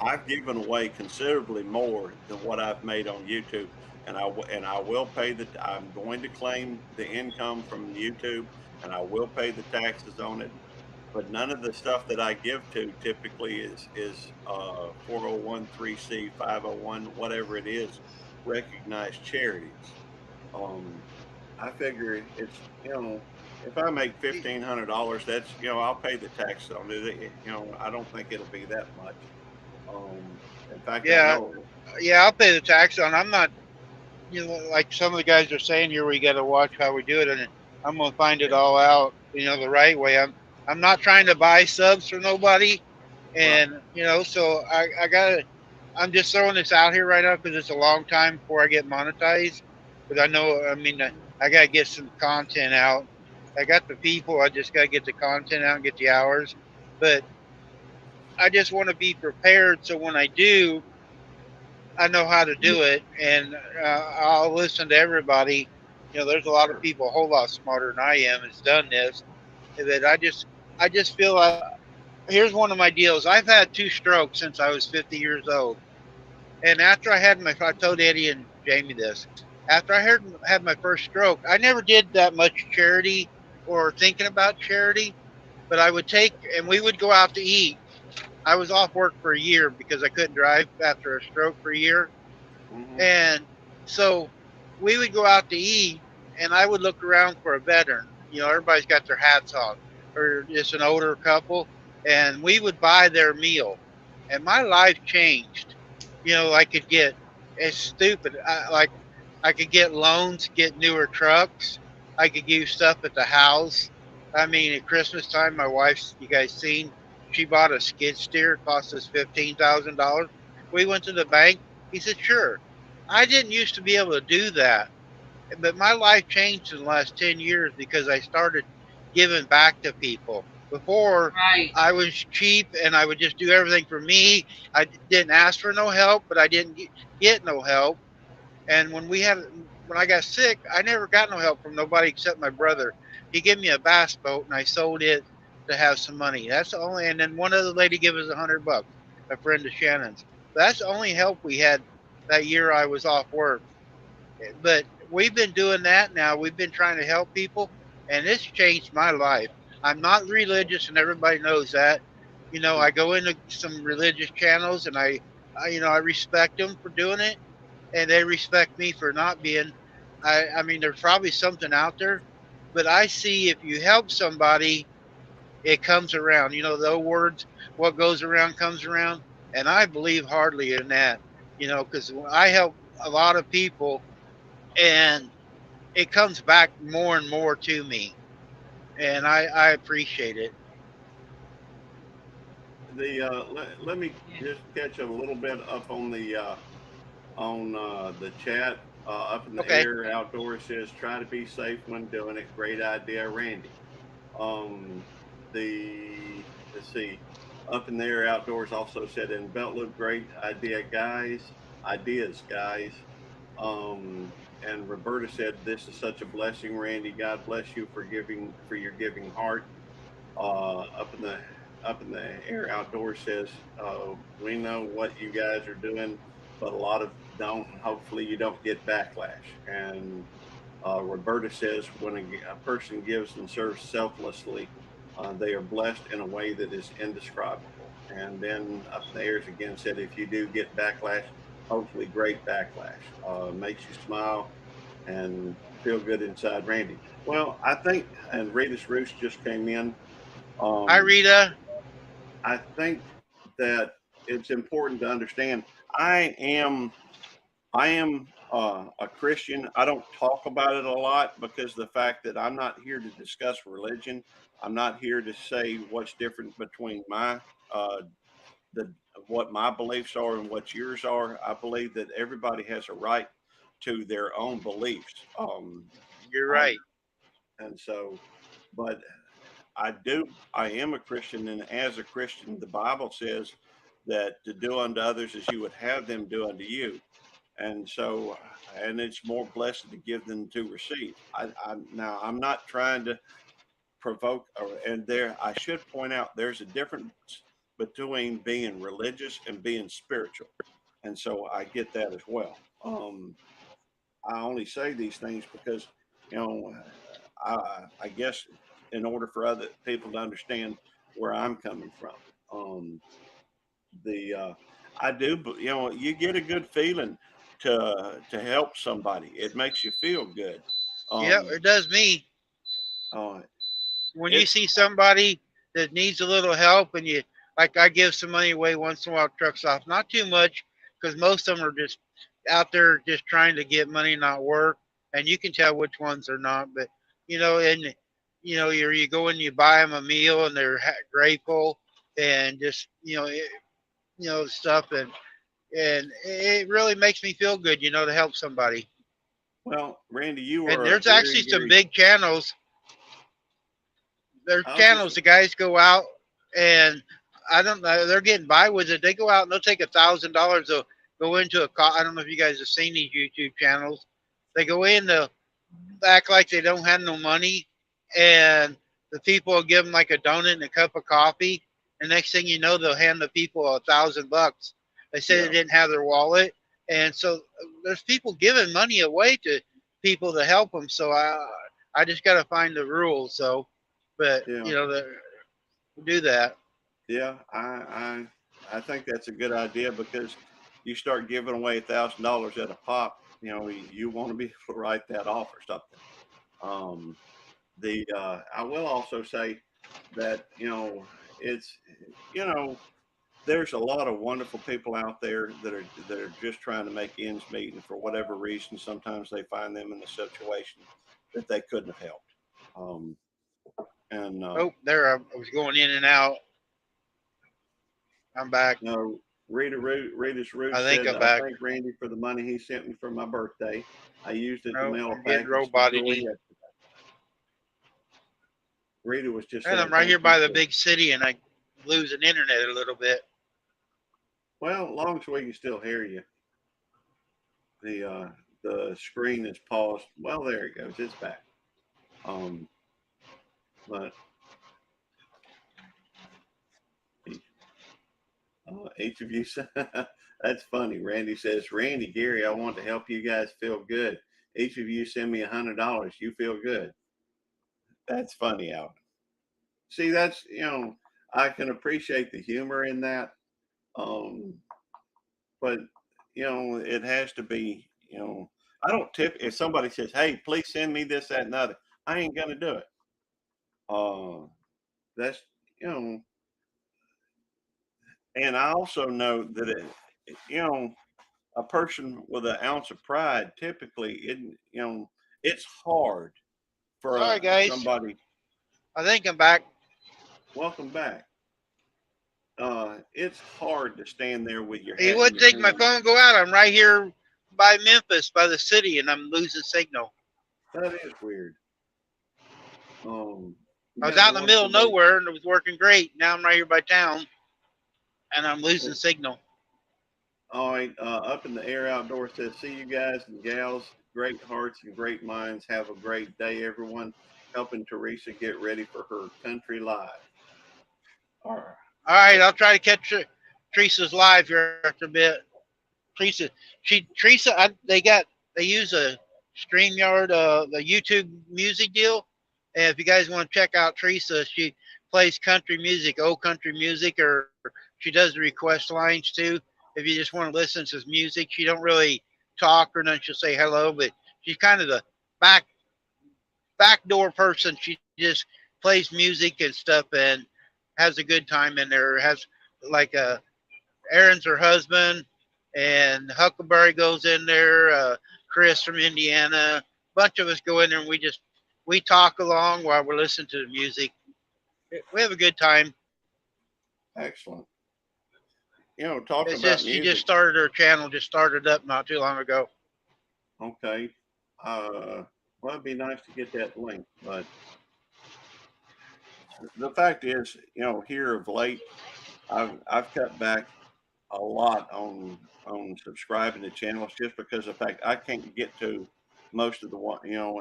I've given away considerably more than what I've made on YouTube, and I will pay I'm going to claim the income from YouTube, and I will pay the taxes on it. But none of the stuff that I give to typically is 401(c), 501, whatever it is, recognized charities. Um, I figure it's if I make $1,500, that's I'll pay the tax on it. I don't think it'll be that much. In fact, I Yeah, know. yeah. I'll pay the tax on. I'm not, like some of the guys are saying here. We got to watch how we do it, and I'm going to find it Yeah, all out, the right way. I'm not trying to buy subs for nobody. And so I'm just throwing this out here right now because it's a long time before I get monetized. Because I know, I mean, I gotta get some content out. I got the people. I just gotta get the content out and get the hours. But I just want to be prepared so when I do, I know how to do it, and I'll listen to everybody. There's a lot of Sure. people a whole lot smarter than I am has done this. That I just feel like here's one of my deals. I've had 2 strokes since I was 50 years old, and after I told Eddie and Jamie this. After I had my first stroke, I never did that much charity or thinking about charity, but I would take and we would go out to eat. I was off work for a year because I couldn't drive after a stroke for a year. Hmm. And so we would go out to eat, and I would look around for a veteran. Everybody's got their hats on, or just an older couple, and we would buy their meal. And my life changed. I could get, it's stupid. I could get loans, get newer trucks. I could do stuff at the house. I mean, at Christmas time, my wife's, you guys seen, she bought a skid steer, cost us $15,000. We went to the bank. He said, sure. I didn't used to be able to do that, but my life changed in the last 10 years because I started giving back to people. Before, Right. I was cheap and I would just do everything for me. I didn't ask for no help, but I didn't get no help. And when I got sick, I never got no help from nobody except my brother. He gave me a bass boat and I sold it to have some money. That's the only. And then one other lady gave us $100, a friend of Shannon's. That's the only help we had that year I was off work. But we've been doing that now. We've been trying to help people, and it's changed my life. I'm not religious, and everybody knows that. I go into some religious channels, and I respect them for doing it, and they respect me for not being. I mean, there's probably something out there, but I see if you help somebody, it comes around. The old words, what goes around comes around, and I believe hardly in that. Because I help a lot of people, and it comes back more and more to me, and I appreciate it. Let me Yeah. just catch a little bit up on the chat. Up in the Okay. air outdoors says try to be safe when doing it. Great idea, Randy. Um, let's see, up in the air outdoors also said in belt loop, great ideas, guys. And Roberta said this is such a blessing, Randy. God bless you for your giving heart. Up in the air outdoors says we know what you guys are doing, but a lot of don't. And hopefully you don't get backlash. And Roberta says when a person gives and serves selflessly, they are blessed in a way that is indescribable. And then up in the airs again said, if you do get backlash, hopefully great backlash, makes you smile and feel good inside, Randy. Well, I think, and Rita's Roost just came in. Hi, Um, Rita. I think that it's important to understand. I am I am a Christian. I don't talk about it a lot because the fact that I'm not here to discuss religion. I'm not here to say what's different between uh, the what my beliefs are and what yours are. I believe that everybody has a right to their own beliefs. You're I right. and so, but I do. I am a Christian, and as a Christian, the Bible says that to do unto others as you would have them do unto you. And so, and it's more blessed to give than to receive. Now I'm not trying to provoke, and there I should point out there's a difference between being religious and being spiritual, and so I get that as well. I only say these things because you know I guess in order for other people to understand where I'm coming from. Um, the I do, but you get a good feeling to help somebody. It makes you feel good. Yeah, Um, it does me. uh, When you it's see somebody that needs a little help, and like I give some money away once in a while, trucks off, not too much, because most of them are just out there just trying to get money, not work, and you can tell which ones are not. But and you go and you buy them a meal, and they're grateful. and just stuff, and it really makes me feel good, to help somebody. Well, Randy, you And are a there's very, actually some very, big channels. There's I'll just, channels the guys go out and I don't know, they're getting by with it. They go out and they'll take $1,000. They'll go into I don't know if you guys have seen these YouTube channels. They go in, they'll act like they don't have no money, and the people will give them like a donut and a cup of coffee. And next thing you know, they'll hand the people $1,000. They say they yeah, didn't have their wallet, and so there's people giving money away to people to help them. So I just got to find the rules. So, but yeah, do that. yeah. I think that's a good idea because you start giving away $1,000 at a pop. You want to be able to write that off or something. Um, I will also say that it's you know there's a lot of wonderful people out there that are just trying to make ends meet, and for whatever reason, sometimes they find them in a situation that they couldn't have helped. Um, and Oh, there I was going in and out. I'm back. Rita's Root I think said, I'm "I back. thank Randy for the money he sent me for my birthday. I used it to No, mail a I'm getting package to Joy roboty. yesterday." Rita was just And I'm saying right thank here you by the for. big city, and I losing internet a little bit. Well, long as we can still hear you. The screen is paused. Well, there it goes. It's back. Um, but each of you, that's funny. Randy says, Randy, Gary, I want to help you guys feel good. Each of you send me $100. You feel good. That's funny, Alvin. See, I can appreciate the humor in that. Um, but it has to be. I don't tip if somebody says, "Hey, please send me this, that, and other." I ain't gonna do it. That's you know, and I also know that you know, a person with an ounce of pride typically, it's hard for Sorry, guys. somebody. I think I'm back. Welcome back. It's hard to stand there with your You hat in wouldn't your think my hand. phone go out. I'm right here by Memphis, by the city, and I'm losing signal. That is weird. You I was got a out in the middle wonderful of day. nowhere, and it was working great. Now I'm right here by town, and I'm losing signal. All right, up in the air outdoors says, see you guys and gals, great hearts and great minds. Have a great day, everyone. Helping Teresa get ready for her country live. All right. All right, I'll try to catch Teresa's live here after a bit. Teresa, they use a StreamYard, the YouTube music deal. And if you guys want to check out Teresa, she plays country music, old country music, or she does the request lines too. If you just want to listen to music, she don't really talk or nothing. She'll say hello, but she's kind of the back backdoor person. She just plays music and stuff and has a good time in there. Has like Aaron's her husband, and Huckleberry goes in there. Chris from Indiana. A bunch of us go in there and we talk along while we're listening to the music. We have a good time. Excellent. Talking It's about just she just music. started her channel, just started up not too long ago. Okay. Well, it'd be nice to get that link, but the fact is, here of late, I've cut back a lot on subscribing to channels just because of the fact I can't get to most of the one,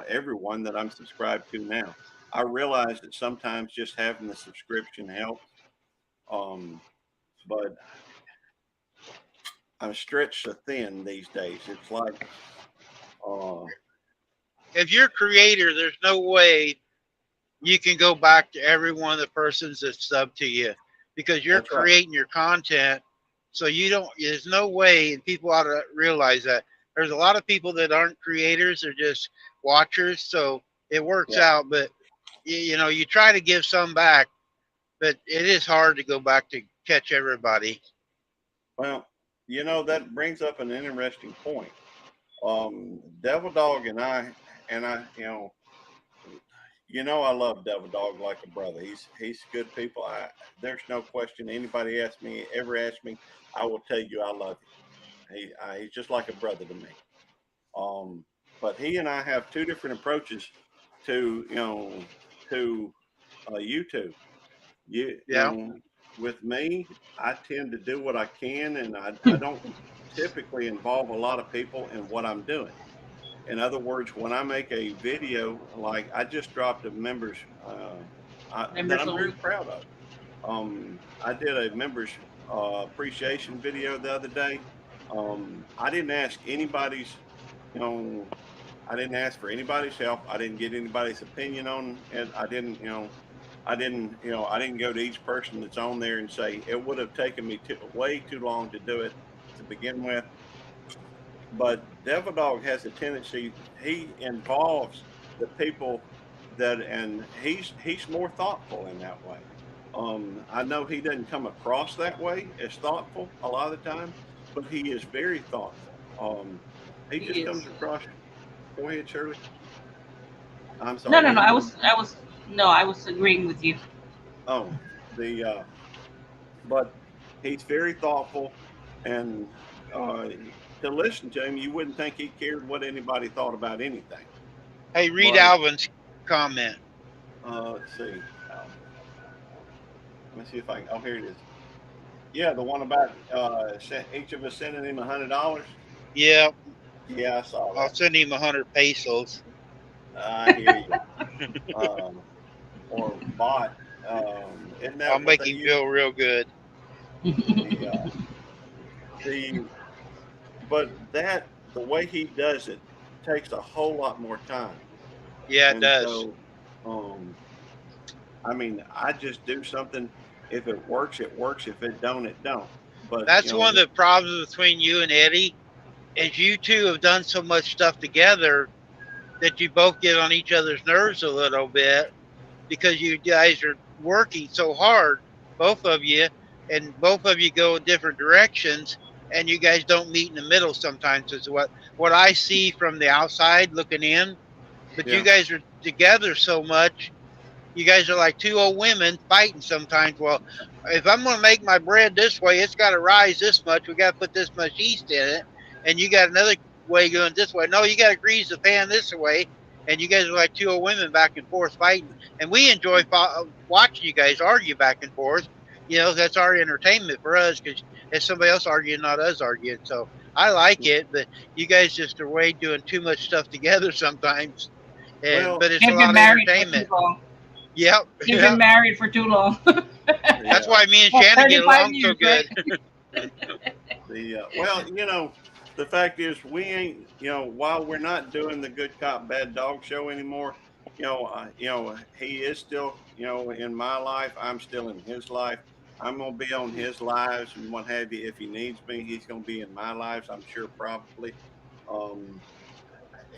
everyone that I'm subscribed to now. I realize that sometimes just having the subscription helps, but I'm stretched so thin these days. It's like, uh, If you're a creator, there's no way you can go back to every one of the persons that sub to you because you're that's right. creating your content. So you don't, there's no way, and people ought to realize that there's a lot of people that aren't creators, they're just watchers. So it works Yeah. out, but you try to give some back, but it is hard to go back to catch everybody. Well, that brings up an interesting point. Devil Dog and I, You know, I love Devil Dog like a brother. He's good people. There's no question. Anybody ever ask me, I will tell you I love him. He's just like a brother to me. Um, but he and I have two different approaches to to YouTube. You Yeah. know, with me, I tend to do what I can, and I don't typically involve a lot of people in what I'm doing. In other words, when I make a video, like I just dropped a members that Members I'm very only. proud of. I did a members appreciation video the other day. I didn't ask anybody's, you know, I didn't ask for anybody's help. I didn't get anybody's opinion on it. I didn't go to each person that's on there and say it would have taken me way too long to do it to begin with. But Devil Dog has a tendency, he involves the people and he's more thoughtful in that way. I know he doesn't come across that way as thoughtful a lot of the time, but he is very thoughtful. He He just is. comes across. Go ahead, Shirley. I'm No, sorry. no, Go no. ahead. I was agreeing with you. Oh, the but he's very thoughtful, and uh, to listen to him, you wouldn't think he cared what anybody thought about anything. Hey, read But Alvin's comment. let's see. Let me see if I can. Oh, here it is. Yeah, the one about each of us sending him $100. Yeah, Yeah, I saw I'll that. send him 100 pesos. I hear you. Or bot. Isn't I'll that what make they him use? feel real good. The the but that the way he does it takes a whole lot more time, Yeah, it and does. so um, I mean, I just do something. If it works, it works. If it don't, it don't. But That's one of the problems between you and Eddie, is you two have done so much stuff together that you both get on each other's nerves a little bit because you guys are working so hard, both of you, and both of you go in different directions, and you guys don't meet in the middle sometimes. Is what I see from the outside looking in. But you yeah, guys are together so much. You guys are like two old women fighting sometimes. Well, if I'm going to make my bread this way, it's got to rise this much. We got to put this much yeast in it. And you got another way going this way. No, you got to grease the pan this way. And you guys are like two old women back and forth fighting. And we enjoy watching you guys argue back and forth. You know, that's our entertainment for us because it's somebody else arguing, not us arguing. So I like it, but you guys just are way doing too much stuff together sometimes. well, But it's a They've been lot of married for too entertainment. long. Yep, They've yep. been married for too long. That's yeah. why me and What, Shannon get 35 along so years, good. right? Well, the fact is, we ain't. While we're not doing the good cop bad dog show anymore, he is still, in my life. I'm still in his life. I'm gonna be on his lives and what have you. If he needs me, he's gonna be in my lives. I'm sure, probably. Um,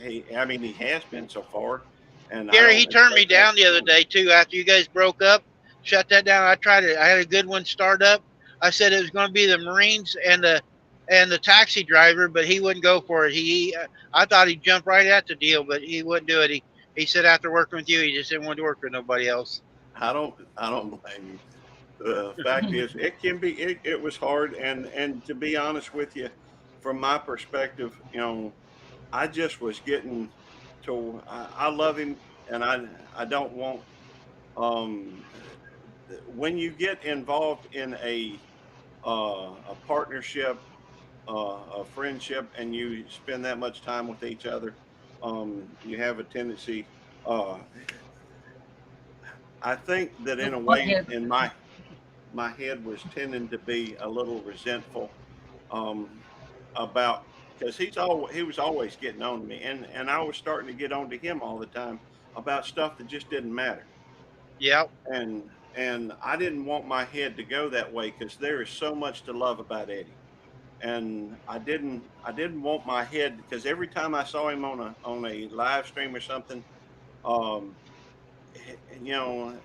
I mean, he has been so far, and I Gary, he don't turned me expect that down to the other change. day too. After you guys broke up, shut that down. I tried it. I had a good one start up. I said it was going to be the Marines and the taxi driver, but he wouldn't go for it. I thought he'd jump right at the deal, but he wouldn't do it. He said after working with you, he just didn't want to work with nobody else. I don't blame you. The fact is, it can be. It was hard, and to be honest with you, from my perspective, I just was getting to. I love him, and I don't want. Um, when you get involved in a partnership, a friendship, and you spend that much time with each other, you have a tendency. Uh, I think that The in a butt way, head. in my head was tending to be a little resentful um, about because he was always getting on to me, and I was starting to get on to him all the time about stuff that just didn't matter, Yep. and I didn't want my head to go that way because there is so much to love about Eddie, and I didn't want my head because every time I saw him on a live stream or something, um,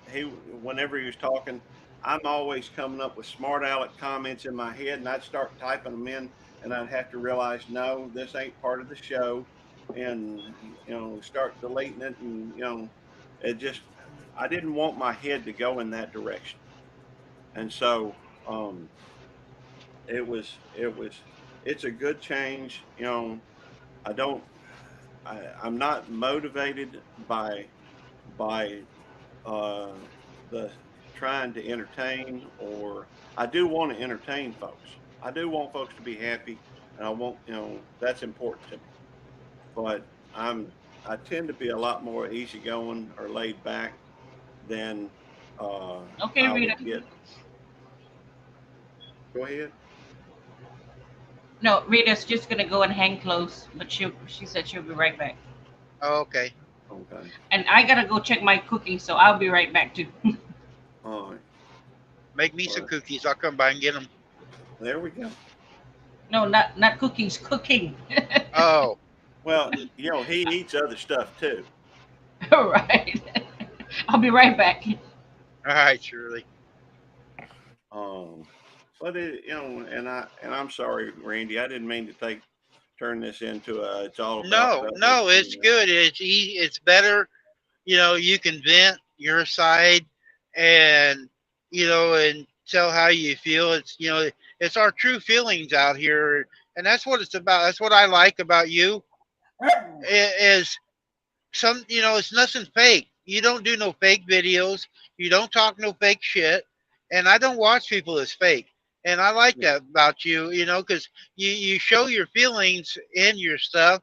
he whenever he was talking, I'm always coming up with smart aleck comments in my head, and I'd start typing them in, and I'd have to realize, no, this ain't part of the show, and start deleting it, and it just, I didn't want my head to go in that direction. And so, it was, it's a good change. You know, I don't, I'm not motivated by uh, the trying to entertain, or I do want to entertain folks. I do want folks to be happy, and I want, you know, that's important to me. But I tend to be a lot more easygoing or laid back than Okay, I Rita. would get. Go ahead. No, Rita's just gonna go and hang close, but she said she'll be right back. Oh, okay. Okay. And I gotta go check my cooking, so I'll be right back too. All right. Make me some Well, cookies. I'll come by and get them. there we go. No, not cookies, cooking. Oh, Well, you know, he eats other stuff too. All right. I'll be right back. all right, Shirley. Um, but it, you know, and I'm sorry, Randy. I didn't mean to turn this into a it's all about No, brothers. no, it's good. It's better. You know, you can vent your side, and and tell how you feel. It's our true feelings out here, and that's what it's about. That's what I like about you. Is it's nothing fake. You don't do no fake videos. You don't talk no fake shit. And I don't watch people as fake. And I like Yeah, that about you, because you show your feelings in your stuff.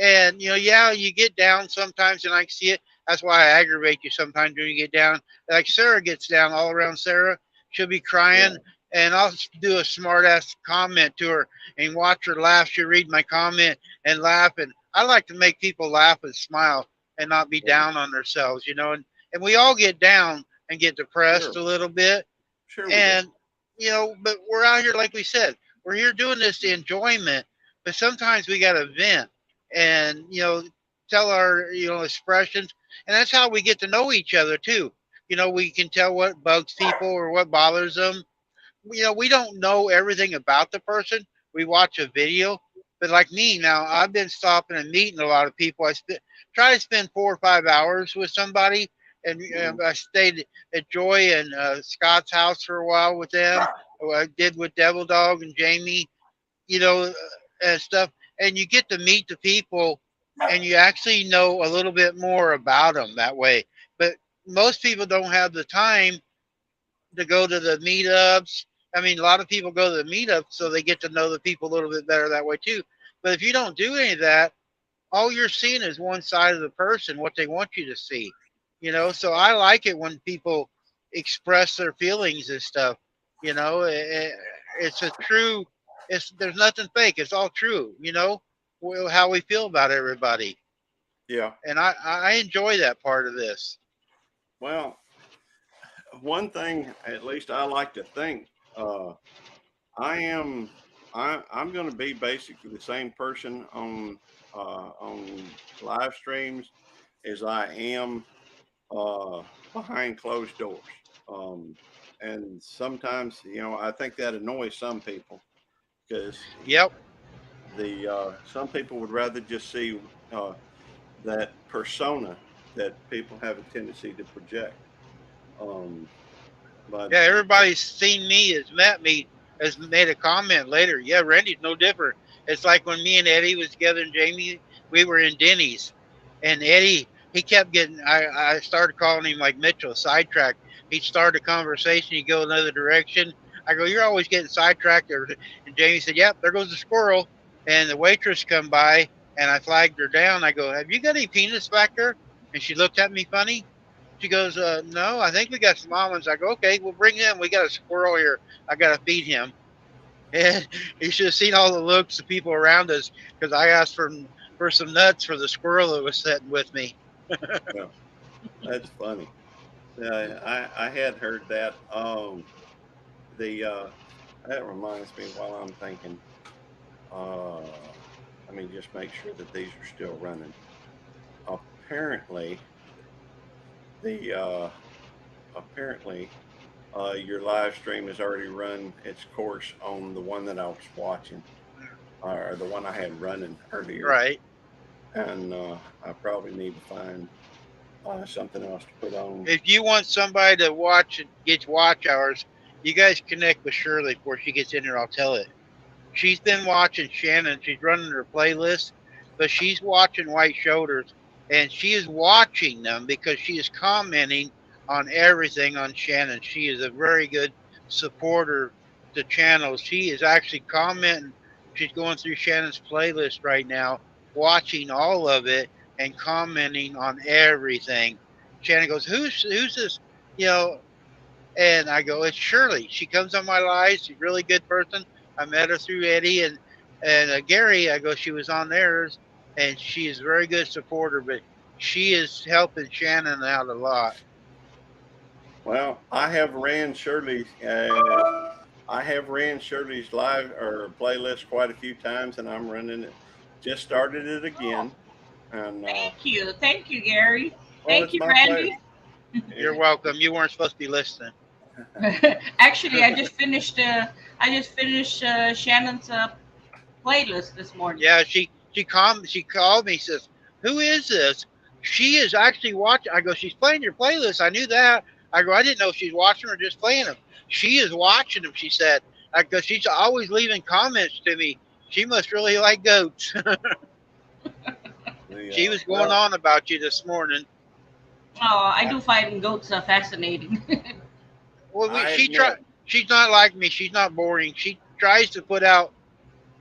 And yeah, you get down sometimes, and I can see it. That's why I aggravate you sometimes when you get down. Like Sarah gets down all around Sarah. She'll be crying, yeah, and I'll do a smart ass comment to her and watch her laugh. She'll read my comment and laugh. And I like to make people laugh and smile and not be yeah. down on themselves, and we all get down and get depressed Sure, a little bit. sure we do. And but we're out here, like we said, we're here doing this to enjoyment, but sometimes we got to vent and tell our expressions, and that's how we get to know each other too. We can tell what bugs people or what bothers them. We don't know everything about the person. We watch a video, but like me now, I've been stopping and meeting a lot of people. Try to spend 4 or 5 hours with somebody, and Hmm. I stayed at Joy and Scott's house for a while with them. I did with Devil Dog and Jamie, and stuff. And you get to meet the people, and you actually know a little bit more about them that way. But most people don't have the time to go to the meetups. I mean, a lot of people go to the meetups so they get to know the people a little bit better that way too. But if you don't do any of that, all you're seeing is one side of the person, what they want you to see. So I like it when people express their feelings and stuff. It's a true. There's nothing fake. It's all true. How we feel about everybody, Yeah. and I enjoy that part of this. Well, one thing, at least I like to think, uh, I am, I'm going to be basically the same person on live streams as I am uh, behind closed doors. Um, and sometimes, you know, I think that annoys some people because Yep. the some people would rather just see uh, that persona that people have a tendency to project. Um, but Yeah, everybody's seen me, has met me, has made a comment later. Yeah, Randy's no different. It's like when me and Eddie was together and Jamie, we were in Denny's, and Eddie, he kept getting. I started calling him like Mitchell, sidetracked. He'd start a conversation, he'd go another direction. I go, you're always getting sidetracked. And Jamie said, yep, there goes the squirrel. And the waitress come by, and I flagged her down. I go, have you got any peanuts back there? And she looked at me funny. She goes, no, I think we got some almonds. I go, okay, we'll bring them. We got a squirrel here. I got to feed him. And you should have seen all the looks of people around us because I asked for some nuts for the squirrel that was sitting with me. yeah, that's funny. I had heard that. The That reminds me while I'm thinking. Uh, Let me just make sure that these are still running. Apparently, the apparently your live stream has already run its course on the one that I was watching, or the one I had running earlier, Right. and I probably need to find. something else to put on. If you want somebody to watch and gets watch hours, you guys connect with Shirley before she gets in here. I'll tell it. She's been watching Shannon. She's running her playlist, but she's watching White Shoulders, and she is watching them because she is commenting on everything on Shannon. She is a very good supporter to channels. She is actually commenting. She's going through Shannon's playlist right now, watching all of it and commenting on everything. Shannon goes, "Who's this?" You know, and I go, "It's Shirley. She comes on my live. She's a really good person. I met her through Eddie and Gary." I go, "She was on theirs, and she is a very good supporter, but she is helping Shannon out a lot." Well, I have ran Shirley's live or playlist quite a few times, and I'm running it. Just started it again, and Thank you, Gary. well, Thank it's you, my Randy. pleasure. You're welcome. You weren't supposed to be listening. Actually, I just finished Shannon's playlist this morning. Yeah, she called me, says, "Who is this?" She is actually watching. I go, "She's playing your playlist." I knew that. I go, "I didn't know she's watching or just playing them." She is watching them. She said, "I go, she's always leaving comments to me. She must really like goats." She was going on about you this morning. Oh, I do find goats fascinating. Well, I she admit, she's not like me. She's not boring. She tries to put out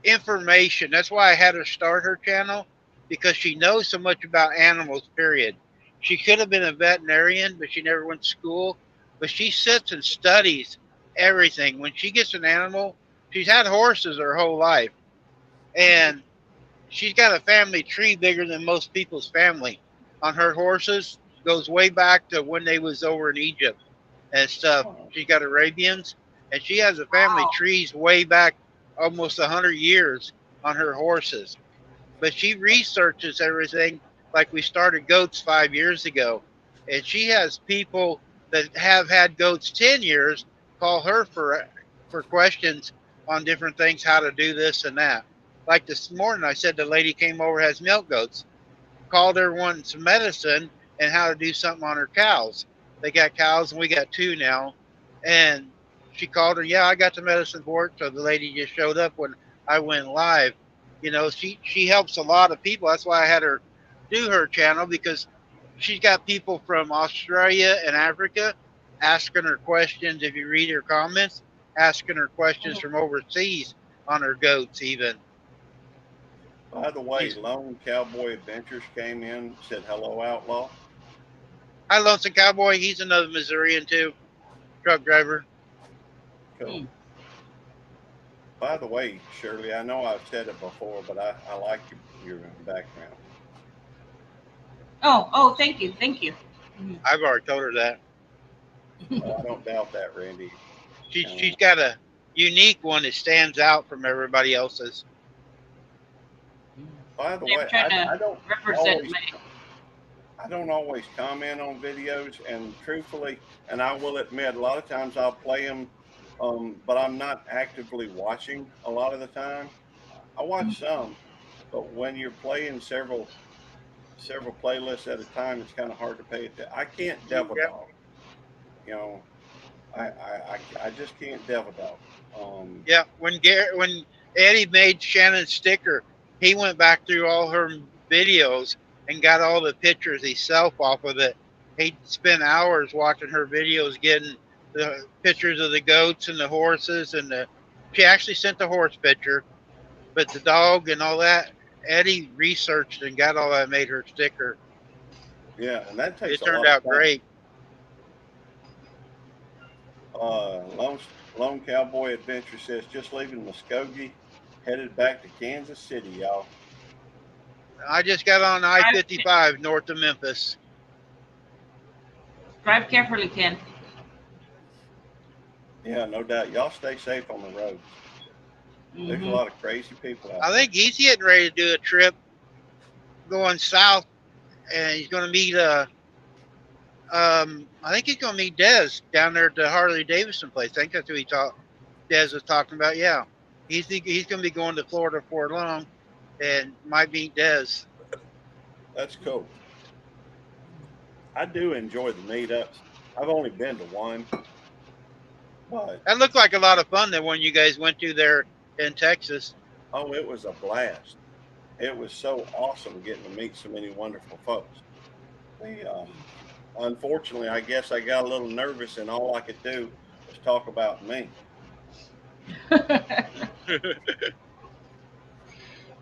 information. That's why I had her start her channel, because she knows so much about animals, period. She could have been a veterinarian, but she never went to school. But she sits and studies everything. When she gets an animal, she's had horses her whole life. And she's got a family tree bigger than most people's family on her horses. Goes way back to when they was over in Egypt and stuff. She got Arabians, and she has a family Wow. trees way back almost 100 years on her horses. But she researches everything. Like we started goats 5 years ago, and she has people that have had goats 10 years call her for questions on different things, how to do this and that. Like this morning, I said the lady came over, has milk goats, called her wanting some medicine and how to do something on her cows. They got cows, and we got two now. And she called her, "Yeah, I got the medicine for it." So the lady just showed up when I went live. You know, she helps a lot of people. That's why I had her do her channel, because she's got people from Australia and Africa asking her questions. If you read her comments, asking her questions from overseas on her goats, even. by the way, Lone Cowboy Adventures came in, said hello, Outlaw. Hi, Lonesome Cowboy. He's another Missourian too, truck driver. Cool. By the way, Shirley, I know I've said it before, but I like your background. Oh, thank you. I've already told her that. I don't doubt that, Randy. She's got a unique one that stands out from everybody else's. By the I'm way, trying to I don't represent always, my. I don't always comment on videos, and truthfully, and I will admit, a lot of times I'll play them, but I'm not actively watching a lot of the time. I watch some, but when you're playing several playlists at a time, it's kind of hard to pay attention. I can't devil dog, you know. I just can't devil dog. Yeah, when Eddie made Shannon's sticker, he went back through all her videos and got all the pictures himself off of it. He spent hours watching her videos, getting the pictures of the goats and the horses, and she actually sent the horse picture, but the dog and all that, Eddie researched and got all that, made her sticker. Yeah, and that takes It a turned lot of out time. great. Lone Cowboy Adventure says just leaving Muskogee, headed back to Kansas City, y'all. I just got on I-55 north of Memphis. Drive carefully, Ken. Yeah, no doubt. Y'all stay safe on the roads. There's a lot of crazy people out I think he's getting ready to do a trip going south, and he's going to meet I think he's going to meet Dez down there at the Harley Davidson place. I think that's who Dez was talking about. Yeah, he's going to be going to Florida for long, and might meet Dez. That's cool. I do enjoy the meetups. I've only been to one, but That looked like a lot of fun, that one you guys went to there in Texas. oh, it was a blast. It was so awesome getting to meet so many wonderful folks. Unfortunately, I guess I got a little nervous, and all I could do was talk about me.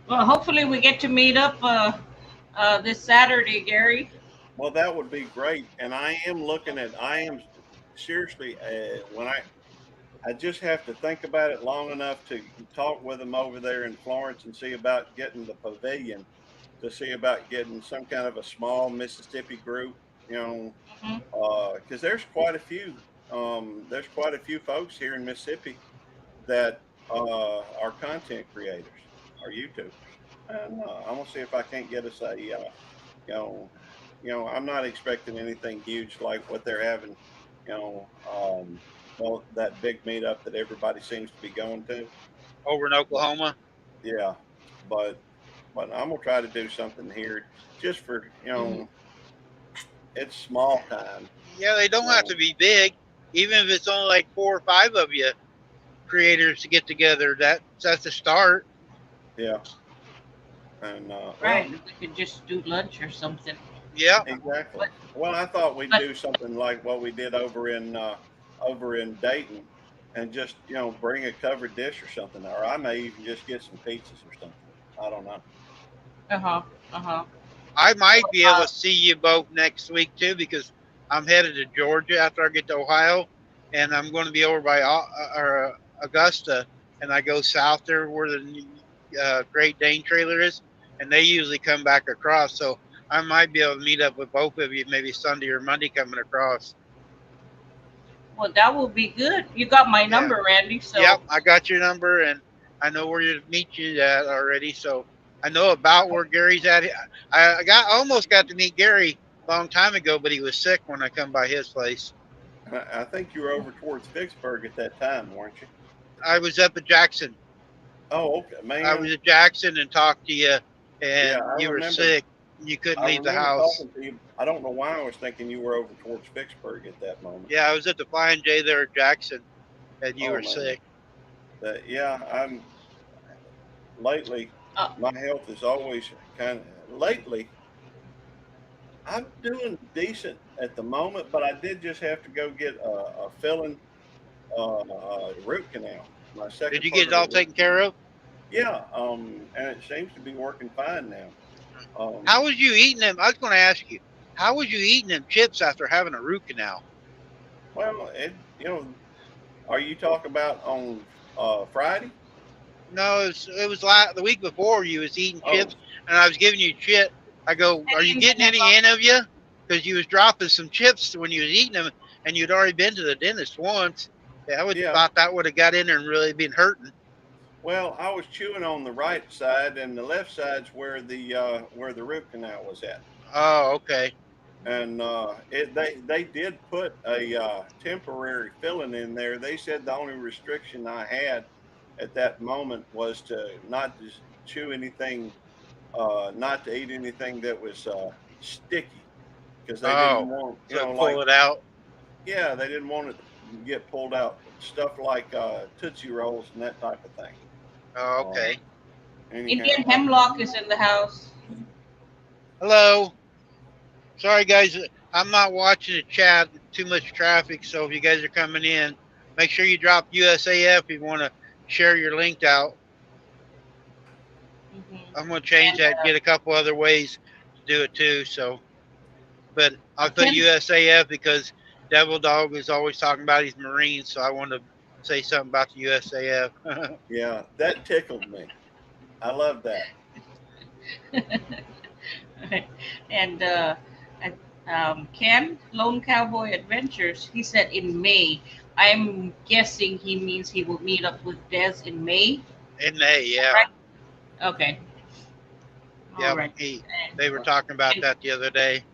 Well, hopefully we get to meet up this Saturday, Gary. Well, that would be great. And I am seriously, I just have to think about it long enough to talk with them over there in Florence and see about getting the pavilion, to see about getting some kind of a small Mississippi group, you know, Mhm. because there's quite a few folks here in Mississippi that are content creators, are YouTubers. And I'm gonna see if I can't get us you know, I'm not expecting anything huge like what they're having, you know, well, that big meetup that everybody seems to be going to. Over in Oklahoma. Yeah, but I'm gonna try to do something here just for, Mhm. it's small time. Yeah, they don't have to be big. Even if it's only like 4 or 5 of you creators to get together, that's a start. Yeah, and Right. well, We could just do lunch or something. Yeah. exactly. But Well, I thought we'd but do something like what we did over in Dayton, and just bring a covered dish or something, or I may even just get some pizzas or something. I don't know. uh-huh. Uh-huh. I might be able Uh, to see you both next week too, because I'm headed to Georgia after I get to Ohio, and I'm going to be over by Augusta, and I go south there where the Great Dane trailer is, and they usually come back across. So I might be able to meet up with both of you, maybe Sunday or Monday coming across. well, that will be good. You got my Yeah. number, Randy. Yep, So I got your number, and I know where to meet you at already. So I know about where Gary's at. Almost got to meet Gary a long time ago, but he was sick when I come by his place. I think you were over towards Vicksburg at that time, weren't you? I was up at Jackson. Oh, okay, I man. was at Jackson and talked to you, Yeah, and you were sick. You couldn't I leave the remember house. talking to you. I don't know why I was thinking you were over towards Vicksburg at that moment. Yeah, I was at the Flying J there at Jackson, and you Oh were man. sick. Yeah, I'm lately. uh, My health is always kind of lately. I'm doing decent at the moment, but I did just have to go get a filling root canal. My Did second you get part it of a all root taken care canal. of? Yeah, and it seems to be working fine now. How Um, was you eating them? I was going to ask you, how was you eating them chips after having a root canal? well, are you talking about on Friday? No, it was the week before you was eating Oh, chips, and I was giving you shit. I go, are you in the getting any in of you? Because you was dropping some chips when you was eating them, and you'd already been to the dentist once. Yeah, I would yeah. thought that would have got in there and really been hurting. Well, I was chewing on the right side, and the left side's where the root canal was at. Oh, okay. And they did put a temporary filling in there. They said the only restriction I had at that moment was to not to chew anything, not to eat anything that was sticky, because they didn't Oh, want, so pull it out. yeah, they didn't want it to get pulled out. Stuff like Tootsie Rolls and that type of thing. Oh, Um, okay. Indian anyhow, hemlock is in the house. Hello. Sorry, guys. I'm not watching the chat. Too much traffic. So if you guys are coming in, make sure you drop USAF if you want to share your link out. I'm going to change And that, get a couple other ways to do it too. So, but I'll put Ken, USAF because Devil Dog is always talking about his Marines. So I want to say something about the USAF. yeah, that tickled me. I love that. and Ken, Lone Cowboy Adventures, he said in May. I'm guessing he means he will meet up with Des in May. In May, yeah. Right? Okay. All Yep. right. They were talking about And, that the other day.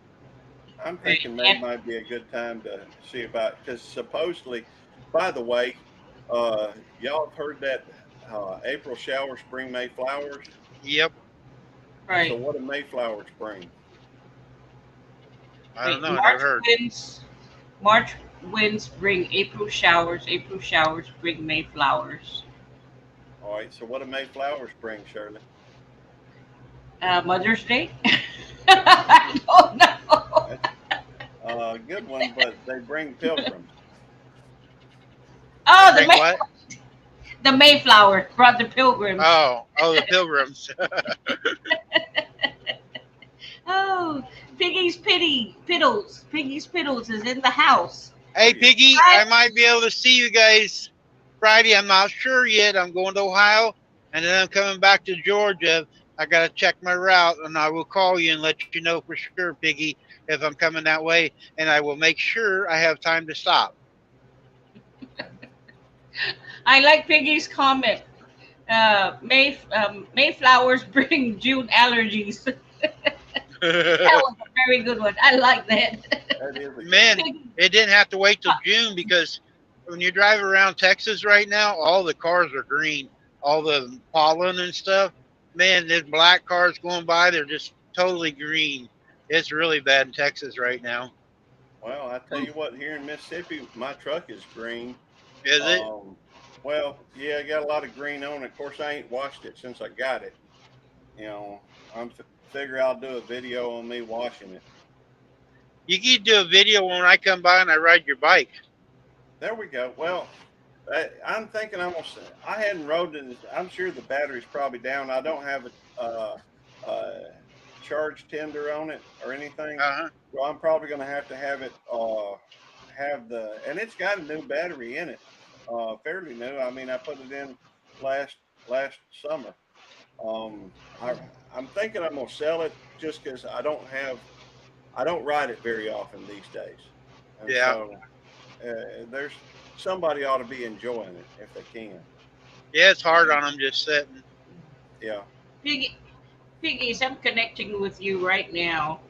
I'm right. thinking May And, might be a good time to see about, because supposedly, by the way, y'all have heard that April showers bring May flowers. Yep. So right. what do May flowers bring? I don't Wait, know. I never heard. March winds bring April showers. April showers bring May flowers. All right. So what do Mayflowers bring, Shirley? Mother's Day. I don't know. That's a good one, but they bring pilgrims. Oh, Bring what? the Mayflower brought the pilgrims. Oh, the pilgrims. Oh, Piggy's Piddles is in the house. Hey, yeah. Piggy, I might be able to see you guys Friday. I'm not sure yet. I'm going to Ohio, and then I'm coming back to Georgia. I got to check my route, and I will call you and let you know for sure, Piggy, if I'm coming that way, and I will make sure I have time to stop. I like Piggy's comment. Mayflowers bring June allergies. That was a very good one. I like that. That is a good Man, one. it didn't have to wait till June because when you drive around Texas right now, all the cars are green, all the pollen and stuff. Man, there's black cars going by. They're just totally green. It's really bad in Texas right now. Well, I tell you what, here in Mississippi, my truck is green. Is it? Well, yeah, I got a lot of green on it. Of course, I ain't washed it since I got it. You know, I'm figure I'll do a video on me washing it. You can do a video when I come by and I ride your bike. There we go. Well, I'm thinking I hadn't rode it. I'm sure the battery's probably down. I don't have a charge tender on it or anything. Uh-huh. So I'm probably going to have it, and it's got a new battery in it, fairly new. I mean, I put it in last summer. I'm thinking I'm going to sell it just because I don't ride it very often these days. And Yeah. So, there's somebody ought to be enjoying it if they can. Yeah, it's hard on them just sitting. Yeah. Piggies, I'm connecting with you right now.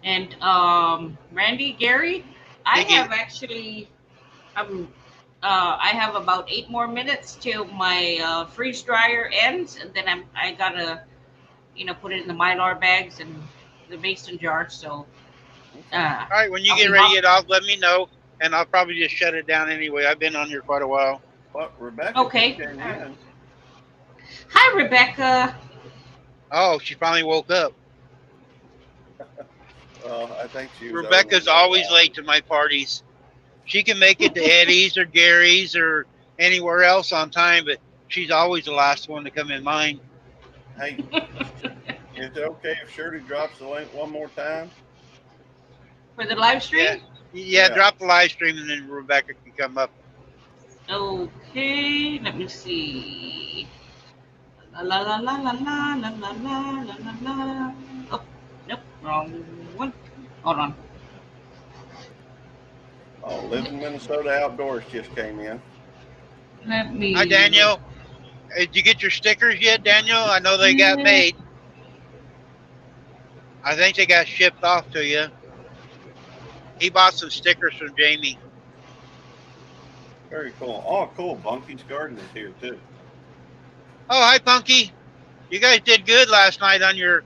And Randy, Gary, I Piggy. have actually, I have about 8 more minutes till my freeze dryer ends, and then I gotta, put it in the Mylar bags and the mason jar. So, All right, when you I'll get be ready to off. get off, let me know, and I'll probably just shut it down anyway. I've been on here quite a while. Well, Rebecca Okay. just came in. Hi, Rebecca. Oh, she finally woke up. I think she was Rebecca's always late to my parties. She can make it to Eddie's or Gary's or anywhere else on time, but she's always the last one to come in mine. Hey, is it okay if Shirley drops the link one more time? For the live stream? Yeah, Yeah. drop the live stream and then Rebecca can come up. Okay, let me see. La la la la la la la la la la la. Oh, nope, wrong one. Hold on. Oh, Live in Minnesota Outdoors just came in. Let me. Hi, Daniel. Did you get your stickers yet, Daniel? I know they got made. I think they got shipped off to you. He bought some stickers from Jamie. Very cool. Oh, cool. Bunky's Garden is here too. Oh, hi, Punky. You guys did good last night on your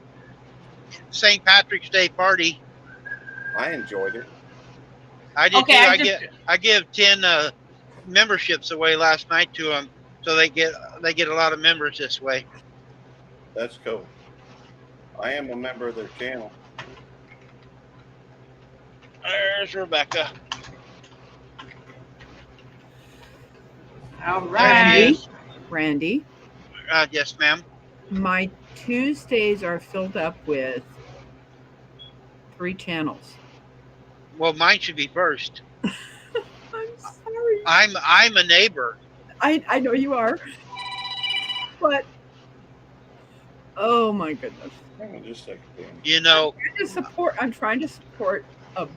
St. Patrick's Day party. I enjoyed it. I did Okay, too. I give 10 memberships away last night to them, so they get a lot of members this way. That's cool. I am a member of their channel. There's Rebecca. All There right. she is. Randy, Yes, ma'am. my Tuesdays are filled up with 3 channels. Well, mine should be first. I'm sorry. I'm a neighbor. I know you are. But oh my goodness. Hang on just a second, Dan. You know, I'm trying to support a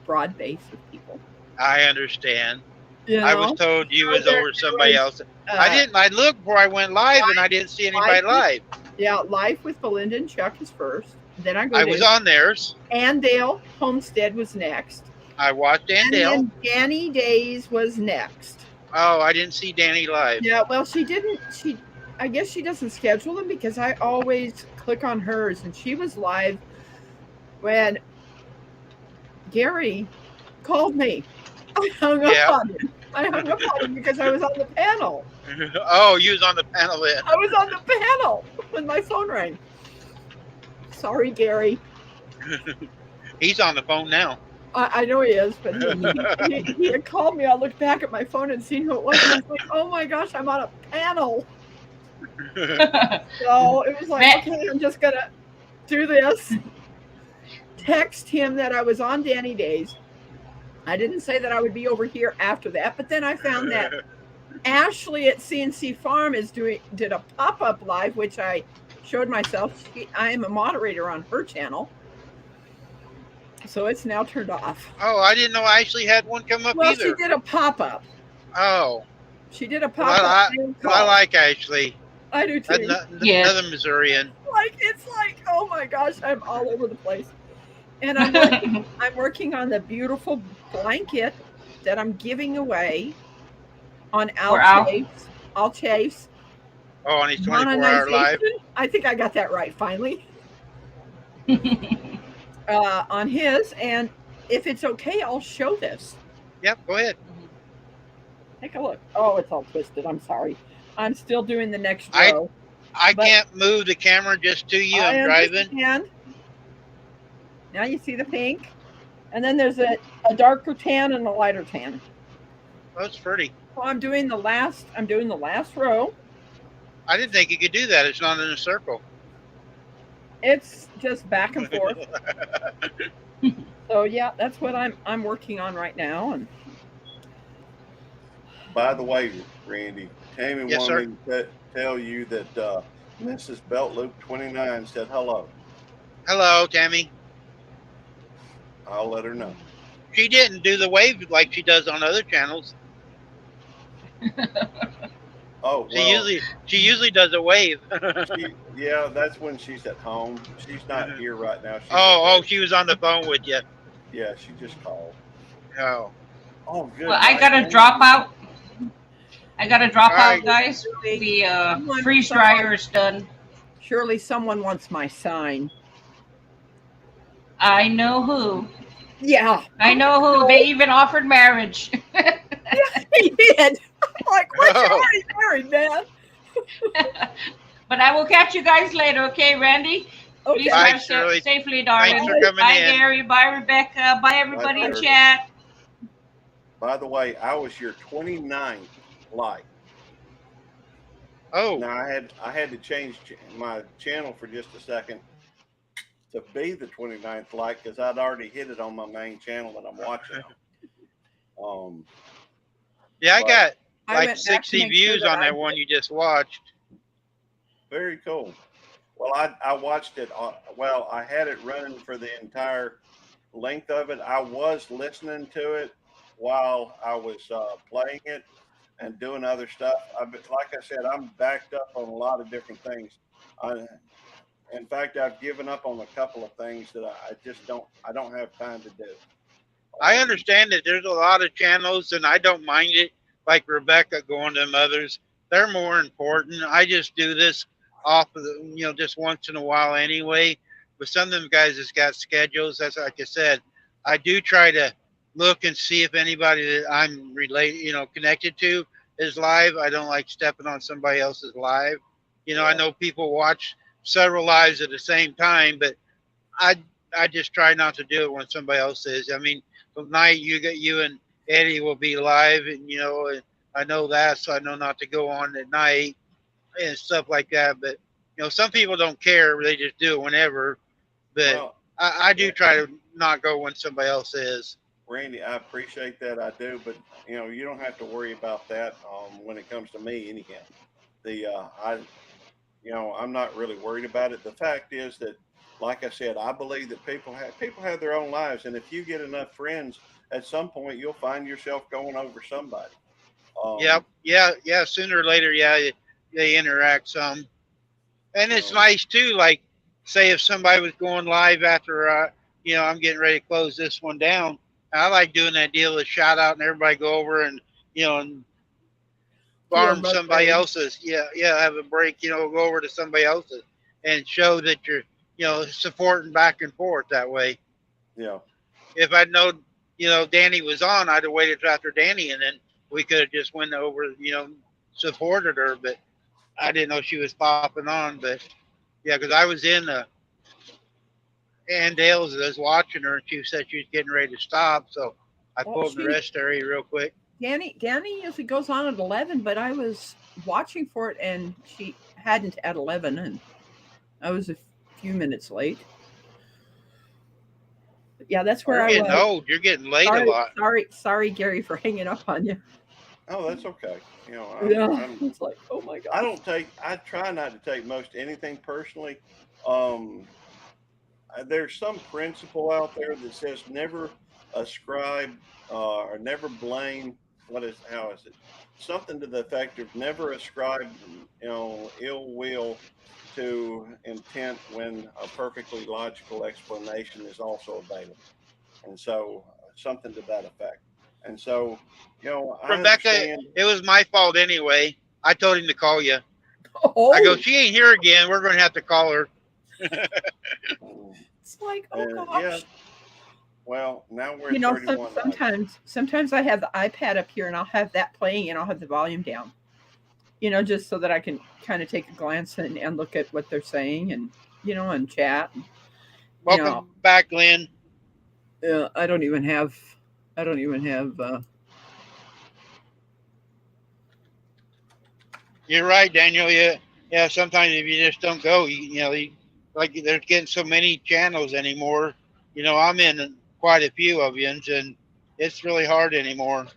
broad base of people. I understand. You know? I was told you was They're over somebody doing, else. I didn't. I looked before I went live, and I didn't see anybody live. Yeah, Life with Belinda and Chuck is first. Then I go I to was on theirs. Andale Homestead was next. I watched And Andale. then Danny Days was next. Oh, I didn't see Danny live. Yeah, well, I guess she doesn't schedule them because I always click on hers, and she was live when Gary called me. I hung up Yeah. on him. I hung up on him because I was on the panel. Oh, you was on the panel then. I was on the panel when my phone rang. Sorry, Gary. He's on the phone now. I know he is, but he had called me. I looked back at my phone and seen who it was, and I was like, oh my gosh, I'm on a panel. So it was like, okay, I'm just gonna do this. Text him that I was on Danny Days. I didn't say that I would be over here after that, but then I found that Ashley at CNC Farm did a pop-up live, which I showed myself. I am a moderator on her channel, so it's now turned off. Oh, I didn't know I actually had one come up Well, either. she did a pop-up. Oh, She did a pop-up. I like Ashley. I do too. Yes. Another Missourian. It's like, oh my gosh, I'm all over the place. And I'm working on the beautiful blanket that I'm giving away on Al Chase. Oh, on his 24-hour live. I think I got that right finally. On his, and if it's okay, I'll show this. Yep, go ahead. Take a look. Oh, it's all twisted. I'm sorry. I'm still doing the next row. I can't move the camera just to you. I'm driving. Now you see the pink, and then there's a darker tan and a lighter tan. That's pretty. So I'm doing the last row. I didn't think you could do that. It's not in a circle. It's just back and forth. So yeah, that's what I'm working on right now. And by the way, Randy, Tammy Yes, wanted me to tell you that Mrs. Beltloop 29 said hello. Hello, Tammy. I'll let her know. She didn't do the wave like she does on other channels. Oh, well, she usually does a wave. yeah, that's when she's at home. She's not here right now. She was on the phone with you. Yeah, she just called. Oh. Oh, good. Well, I gotta drop out. Right. Guys. The freeze dryer is done. surely someone wants my sign. I know who. Yeah. I know who. They even offered marriage. He did. I'm like, what? You're already married, man. But I will catch you guys later, okay, Randy? Okay. Please Bye, drive Shirley. safely, darling. Thanks for coming Bye, in. Gary. Bye, Rebecca. Bye, everybody in Shirley. chat. By the way, I was your 29th like. Oh. Now I had to change my channel for just a second to be the 29th like because I'd already hit it on my main channel that I'm watching. Yeah, I got I like went back to 60 make sure views that on that one you just watched. Very cool. Well, I watched it. Well, I had it running for the entire length of it. I was listening to it while I was playing it and doing other stuff. Like I said, I'm backed up on a lot of different things. In fact, I've given up on a couple of things that I don't have time to do. I understand that there's a lot of channels and I don't mind it, like Rebecca going to them others. They're more important. I just do this off of the, just once in a while anyway. But some of them guys has got schedules. That's like I said, I do try to look and see if anybody that I'm connected to is live. I don't like stepping on somebody else's live. I know people watch several lives at the same time, but I just try not to do it when somebody else is. I mean, tonight you and Eddie will be live, and and I know that, so I know not to go on at night and stuff like that. But some people don't care; they just do it whenever. But Well, I do try to not go when somebody else is. Randy, I appreciate that. I do, but you don't have to worry about that when it comes to me anyhow. I'm not really worried about it. The fact is that, like I said, I believe that people have their own lives, and if you get enough friends, at some point you'll find yourself going over somebody. Yep. Yeah. Sooner or later, they interact some, and it's nice too. Like, say if somebody was going live after, I'm getting ready to close this one down. I like doing that deal of shout out and everybody go over and and farm somebody else's. Yeah. Have a break. Go over to somebody else's and show that you're, supporting back and forth that way. Yeah. If I'd known, Danny was on, I'd have waited till after Danny, and then we could have just went over, supported her. But I didn't know she was popping on. But yeah, because I was in Ann Dale's, I was watching her, and she said she was getting ready to stop, so I Well, pulled in the rest area real quick. Danny usually goes on at 11, but I was watching for it and she hadn't at 11, and I was a few minutes late. But yeah, that's where You're I getting was. old. You're getting late a lot. Sorry, Gary, for hanging up on you. Oh, that's okay. It's like, oh my god. I try not to take most anything personally. There's some principle out there that says never ascribe or never blame. How is it? Something to the effect of never ascribe, ill will to intent when a perfectly logical explanation is also available. And so something to that effect. And so, I Rebecca, understand. it was my fault anyway. I told him to call you. Oh, I go, she ain't here again. We're going to have to call her. It's like, oh gosh. Yeah. Well, now we're at 31. Sometimes I have the iPad up here and I'll have that playing and I'll have the volume down. Just so that I can kind of take a glance and look at what they're saying and and chat. Welcome back, Lynn. I don't even have. You're right, Daniel. Yeah. Sometimes if you just don't go, like they're getting so many channels anymore. I'm in quite a few of you, and it's really hard anymore.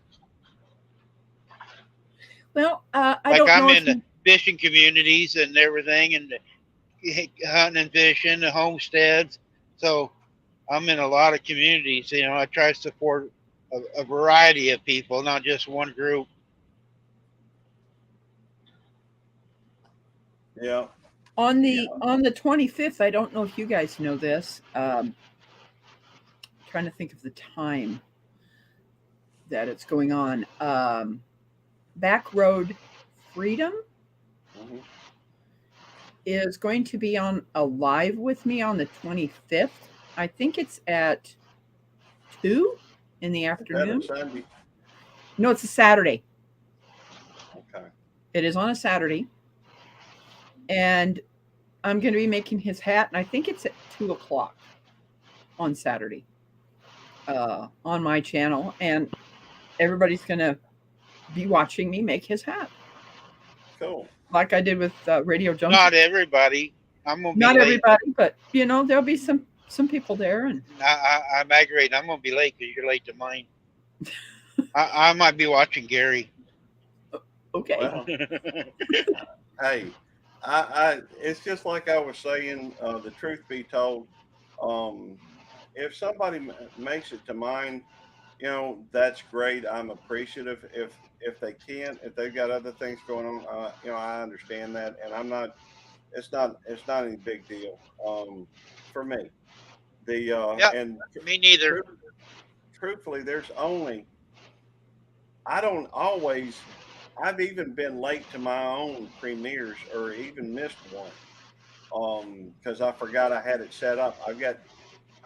Well, I like don't I'm know in the fishing communities and everything, and hunting and fishing, the homesteads. So I'm in a lot of communities. I try to support a variety of people, not just one group. Yeah. On the 25th, I don't know if you guys know this. Trying to think of the time that it's going on. Back Road Freedom is going to be on a live with me on the 25th. I think it's at 2 in the afternoon. Is that a Sunday? No, it's a Saturday. Okay. It is on a Saturday. And I'm going to be making his hat, and I think it's at 2:00 on Saturday on my channel. And everybody's going to be watching me make his hat. Cool. Like I did with Radio Junkie. Not everybody. I'm gonna be Not late. everybody, but there'll be some people there, and I'm aggravated. I'm gonna be late because you're late to mine. I might be watching Gary. Okay. Well, hey, I it's just like I was saying. The truth be told, if somebody makes it to mine, that's great. I'm appreciative. If they can't, if they've got other things going on, I understand that, and I'm not. It's not any big deal for me. And me neither. Truthfully, I don't always. I've even been late to my own premieres or even missed one because I forgot I had it set up.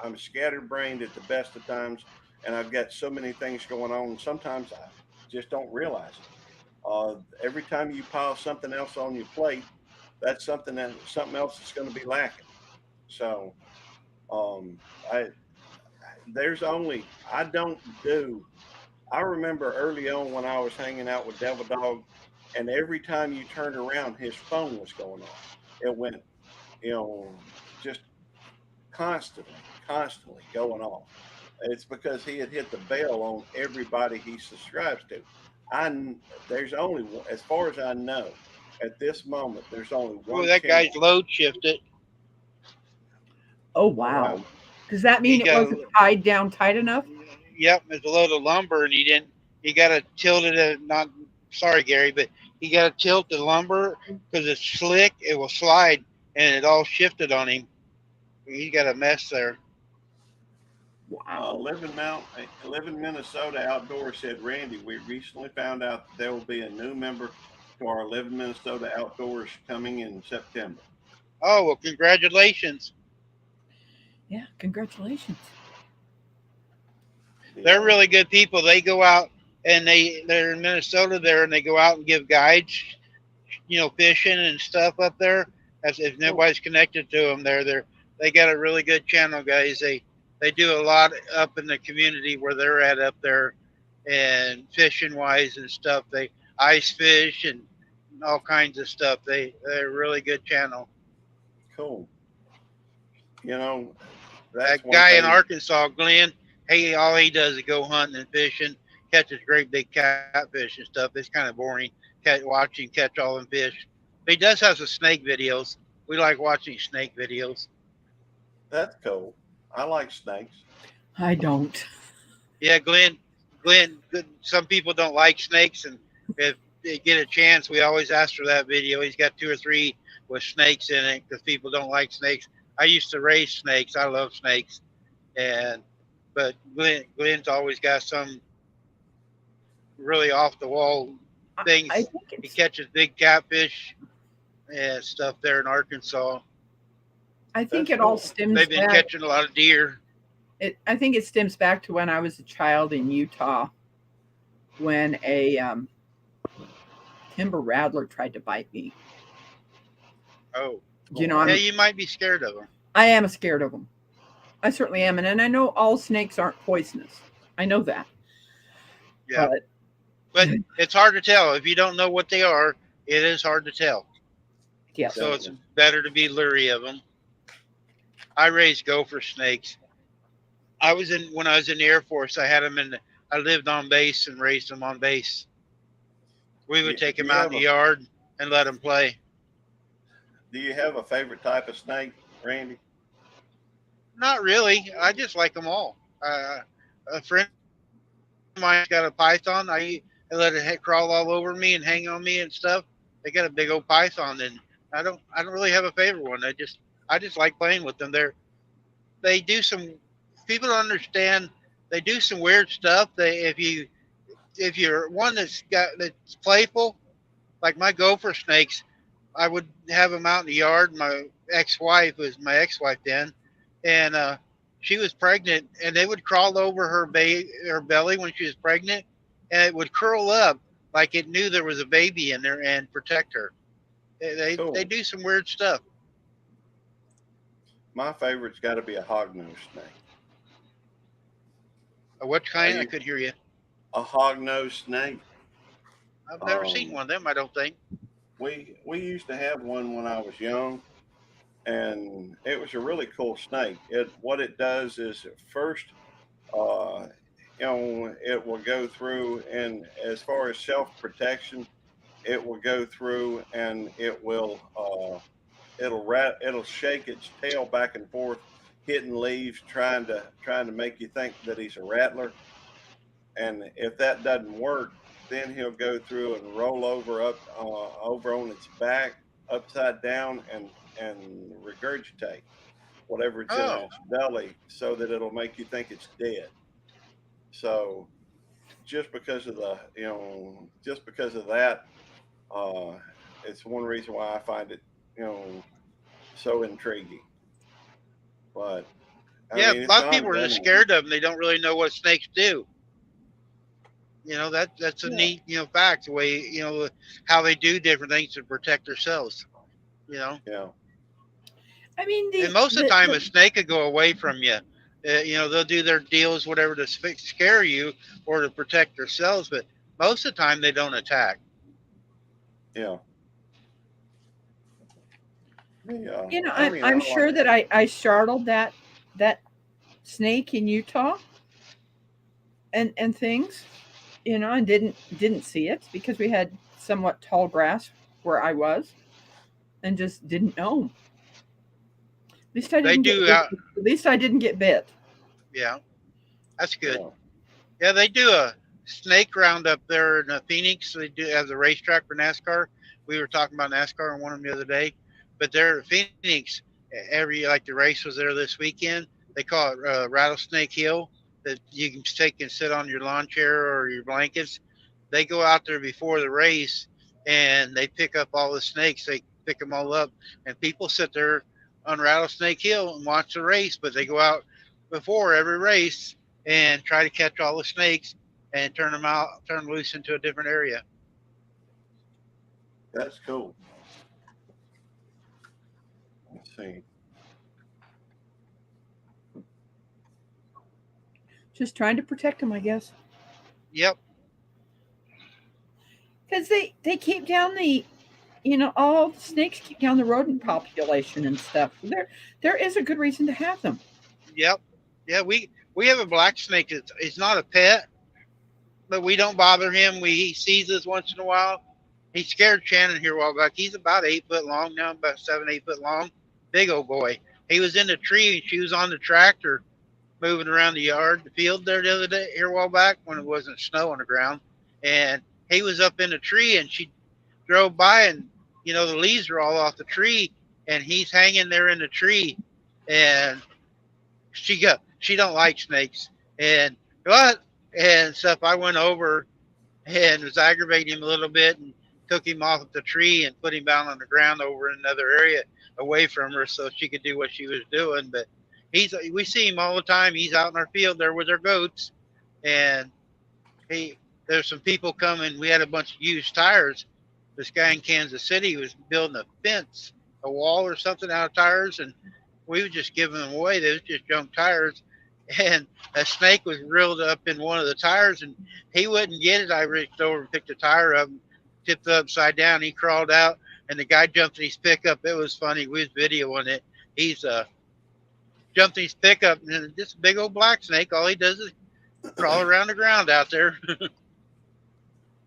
I'm scatterbrained at the best of times, and I've got so many things going on. Sometimes I just don't realize it. Every time you pile something else on your plate, that's something else is going to be lacking. So, I remember early on when I was hanging out with Devil Dog, and every time you turned around, his phone was going off. It went, just constantly going off. It's because he had hit the bell on everybody he subscribes to. There's only, as far as I know, at this moment, there's only one. Oh, that channel. guy's load shifted. Oh wow! Does that mean it wasn't tied down tight enough? Yep, it's a load of lumber, and he got to tilt it. Sorry, Gary, but he got to tilt the lumber because it's slick. It will slide, and it all shifted on him. He got a mess there. Wow. Live in Minnesota Outdoors said, Randy, we recently found out that there will be a new member to our Live in Minnesota Outdoors coming in September. Oh, well, congratulations. Yeah, congratulations. They're Yeah. really good people. They go out and they're in Minnesota there, and they go out and give guides, fishing and stuff up there. As if Cool. nobody's connected to them, they got a really good channel, guys. They do a lot up in the community where they're at up there, and fishing wise and stuff. They ice fish and all kinds of stuff. They're a really good channel. Cool. You know, that's That one guy in thing. Arkansas, Glenn, hey, all he does is go hunting and fishing, catches great big catfish and stuff. It's kind of boring watching catch all them fish. But he does have some snake videos. We like watching snake videos. That's cool. I like snakes. I don't. Yeah, Glenn. Some people don't like snakes, and if they get a chance, we always ask for that video. He's got two or three with snakes in it because people don't like snakes. I used to raise snakes. I love snakes, and but Glenn's always got some really off the wall things. I think He it's. catches big catfish and stuff there in Arkansas. I think That's it all cool. stems They've been back. catching a lot of deer. I think it stems back to when I was a child in Utah, when a timber rattler tried to bite me. Oh, You know, yeah, you might be scared of them. I am scared of them. I certainly am, and I know all snakes aren't poisonous. I know that. Yeah, But but it's hard to tell if you don't know what they are. It is hard to tell. yes, So it's better to be leery of them. I raised gopher snakes. When I was in the Air Force. I had them I lived on base and raised them on base. We would take Do them you out have in the yard and let them play. Do you have a favorite type of snake, Randy? Not really. I just like them all. A friend of mine's got a python. I let it crawl all over me and hang on me and stuff. They got a big old python, and I don't really have a favorite one. I just like playing with them. They do some people don't understand. They do some weird stuff. If you're one that's playful, like my gopher snakes, I would have them out in the yard. My ex-wife was my ex-wife then, and she was pregnant, and they would crawl over her belly when she was pregnant, and it would curl up like it knew there was a baby in there and protect her. They Cool. do some weird stuff. My favorite's got to be a hognose snake. What kind? I You- could hear you. A hognose snake. I've never seen Um, one of them. I don't think. we used to have one when I was young, and it was a really cool snake. What it does is at first, uh, it will go through, and as far as self protection, it will go through and it'll shake its tail back and forth, hitting leaves, trying to make you think that he's a rattler. And if that doesn't work, then he'll go through and roll over on its back, upside down, and regurgitate whatever it's in Oh, its belly, so that it'll make you think it's dead. So just because of that, uh, it's one reason why I find it, you know, so intriguing. But I yeah. mean, A it's lot of people are just non-venomous. scared of them. They don't really know what snakes do. That's a Yeah, neat fact. The way how they do different things to protect themselves. You know, yeah, I mean and most of the time a the snake could go away from you. They'll do their deals, whatever, to scare you or to protect themselves. But most of the time they don't attack. yeah. Yeah. I I'm mean, I'm I like. sure that I startled that snake in Utah and things, and didn't see it because we had somewhat tall grass where I was, and just didn't know. At least I They didn't get do. bit. At least I didn't get bit. Yeah, that's good. Yeah. Yeah, they do a snake round up there in Phoenix. They do have the racetrack for NASCAR. We were talking about NASCAR on one of them the other day, but they're at Phoenix. Every like the race was there this weekend. They call it Rattlesnake Hill. That you can take and sit on your lawn chair or your blankets. They go out there before the race and they pick up all the snakes. pick them all up. And people sit there on Rattlesnake Hill and watch the race, but they go out before every race and try to catch all the snakes and turn them loose into a different area. That's cool. Let's see. Just trying to protect them, I guess. Yep. Because they keep down the, all the snakes keep down the rodent population and stuff. There is a good reason to have them. Yep. Yeah, we have a black snake. It's not a pet, but we don't bother him. He sees us once in a while. He scared Shannon here a while back. He's about 8 foot long now, about 7, 8 foot long. Big old boy. He was in the tree and she was on the tractor moving around the field there the other day, here a while back when it wasn't snow on the ground. And he was up in the tree and she drove by and, the leaves are all off the tree and he's hanging there in the tree. And she don't like snakes. And what? And stuff. I went over and was aggravating him a little bit and took him off the tree and put him down on the ground over in another area away from her so she could do what she was doing. But we see him all the time. He's out in our field there with our goats. And there's some people coming. We had a bunch of used tires. This guy in Kansas City was building a fence, a wall or something out of tires, and we were just giving them away. They was just junk tires. And a snake was reeled up in one of the tires, and he wouldn't get it. I reached over and picked the tire up and tipped it upside down. He crawled out, and the guy jumped in his pickup. It was funny. We was videoing it. He's jumped in his pickup, and this big old black snake, all he does is crawl around the ground out there.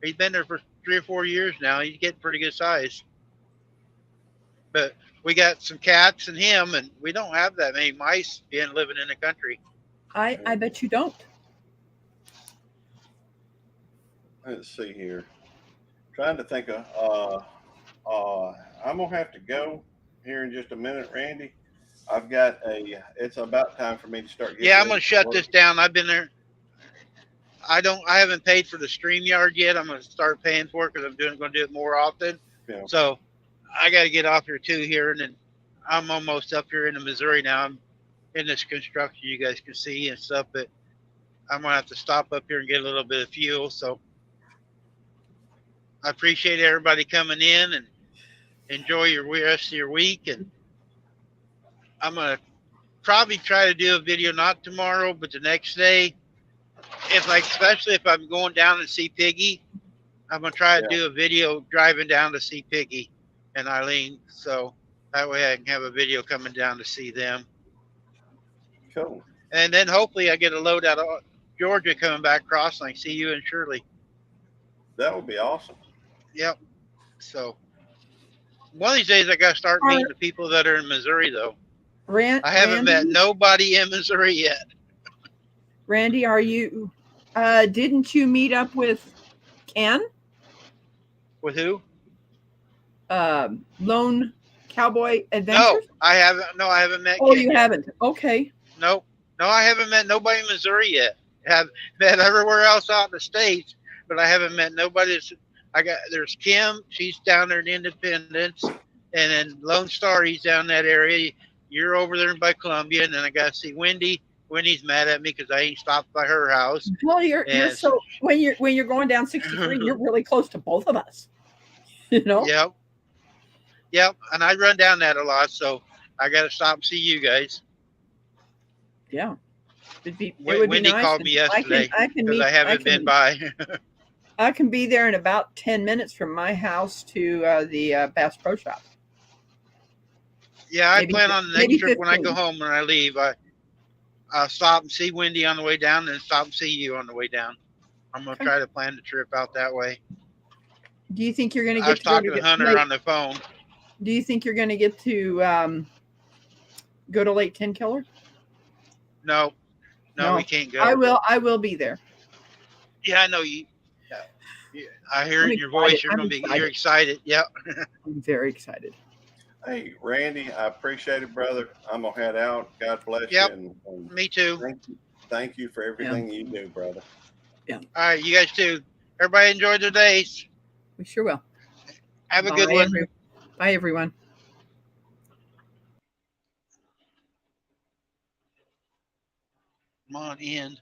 He's been there for 3 or 4 years now. He's getting pretty good size. But we got some cats and him, and we don't have that many mice living in the country. I bet you don't. Let's see here. Trying to think of. I'm gonna have to go here in just a minute, Randy. I've got it's about time for me to start. Yeah, I'm gonna shut this down. I've been there. I haven't paid for the StreamYard yet. I'm gonna start paying for it because I'm gonna do it more often. Yeah. So I got to get off here too here, and then I'm almost up here in the Missouri now. I'm in this construction you guys can see and stuff, but I'm gonna have to stop up here and get a little bit of fuel. So I appreciate everybody coming in and enjoy your rest of your week. And I'm gonna probably try to do a video not tomorrow, but the next day. Especially if I'm going down to see Piggy, I'm gonna try to do a video driving down to see Piggy and Eileen, so that way I can have a video coming down to see them. Cool. And then hopefully I get a load out of Georgia coming back across, and I see you and Shirley. That would be awesome. Yep. So one of these days I gotta start meeting the people that are in Missouri, though. I haven't met nobody in Missouri yet. Randy, are you? Didn't you meet up with Ken? With who? Lone Cowboy Adventures? No, I haven't. No, I haven't met. Oh, Ken you yet. haven't? Okay. No, I haven't met nobody in Missouri yet. Have met everywhere else out in the States, but I haven't met nobody. There's Kim. She's down there in Independence, and then Lone Star. He's down that area. You're over there by Columbia, and then I got to see Wendy. Wendy's mad at me because I ain't stopped by her house. Well, you're so when you're going down 63, you're really close to both of us. Yep. And I run down that a lot, so I got to stop and see you guys. Yeah. Wendy called me yesterday because I haven't been by. I can be there in about 10 minutes from my house to the Bass Pro Shop. Yeah, I plan on the next trip when I go home, when I leave. I'll stop and see Wendy on the way down, and stop and see you on the way down. I'm going to try to plan the trip out that way. Do you think you're going to get? I was talking to Hunter on the phone. Do you think you're going to get to go to Lake Tenkiller? No, we can't go. I will be there. Yeah, I know you. Yeah, I hear in your voice you're excited. Yep. I'm very excited. Hey, Randy, I appreciate it, brother. I'm going to head out. God bless you. And me too. Thank you for everything you do, brother. Yeah. All right, you guys too. Everybody enjoy their days. We sure will. Have a good one. Bye, everyone. Come on, end.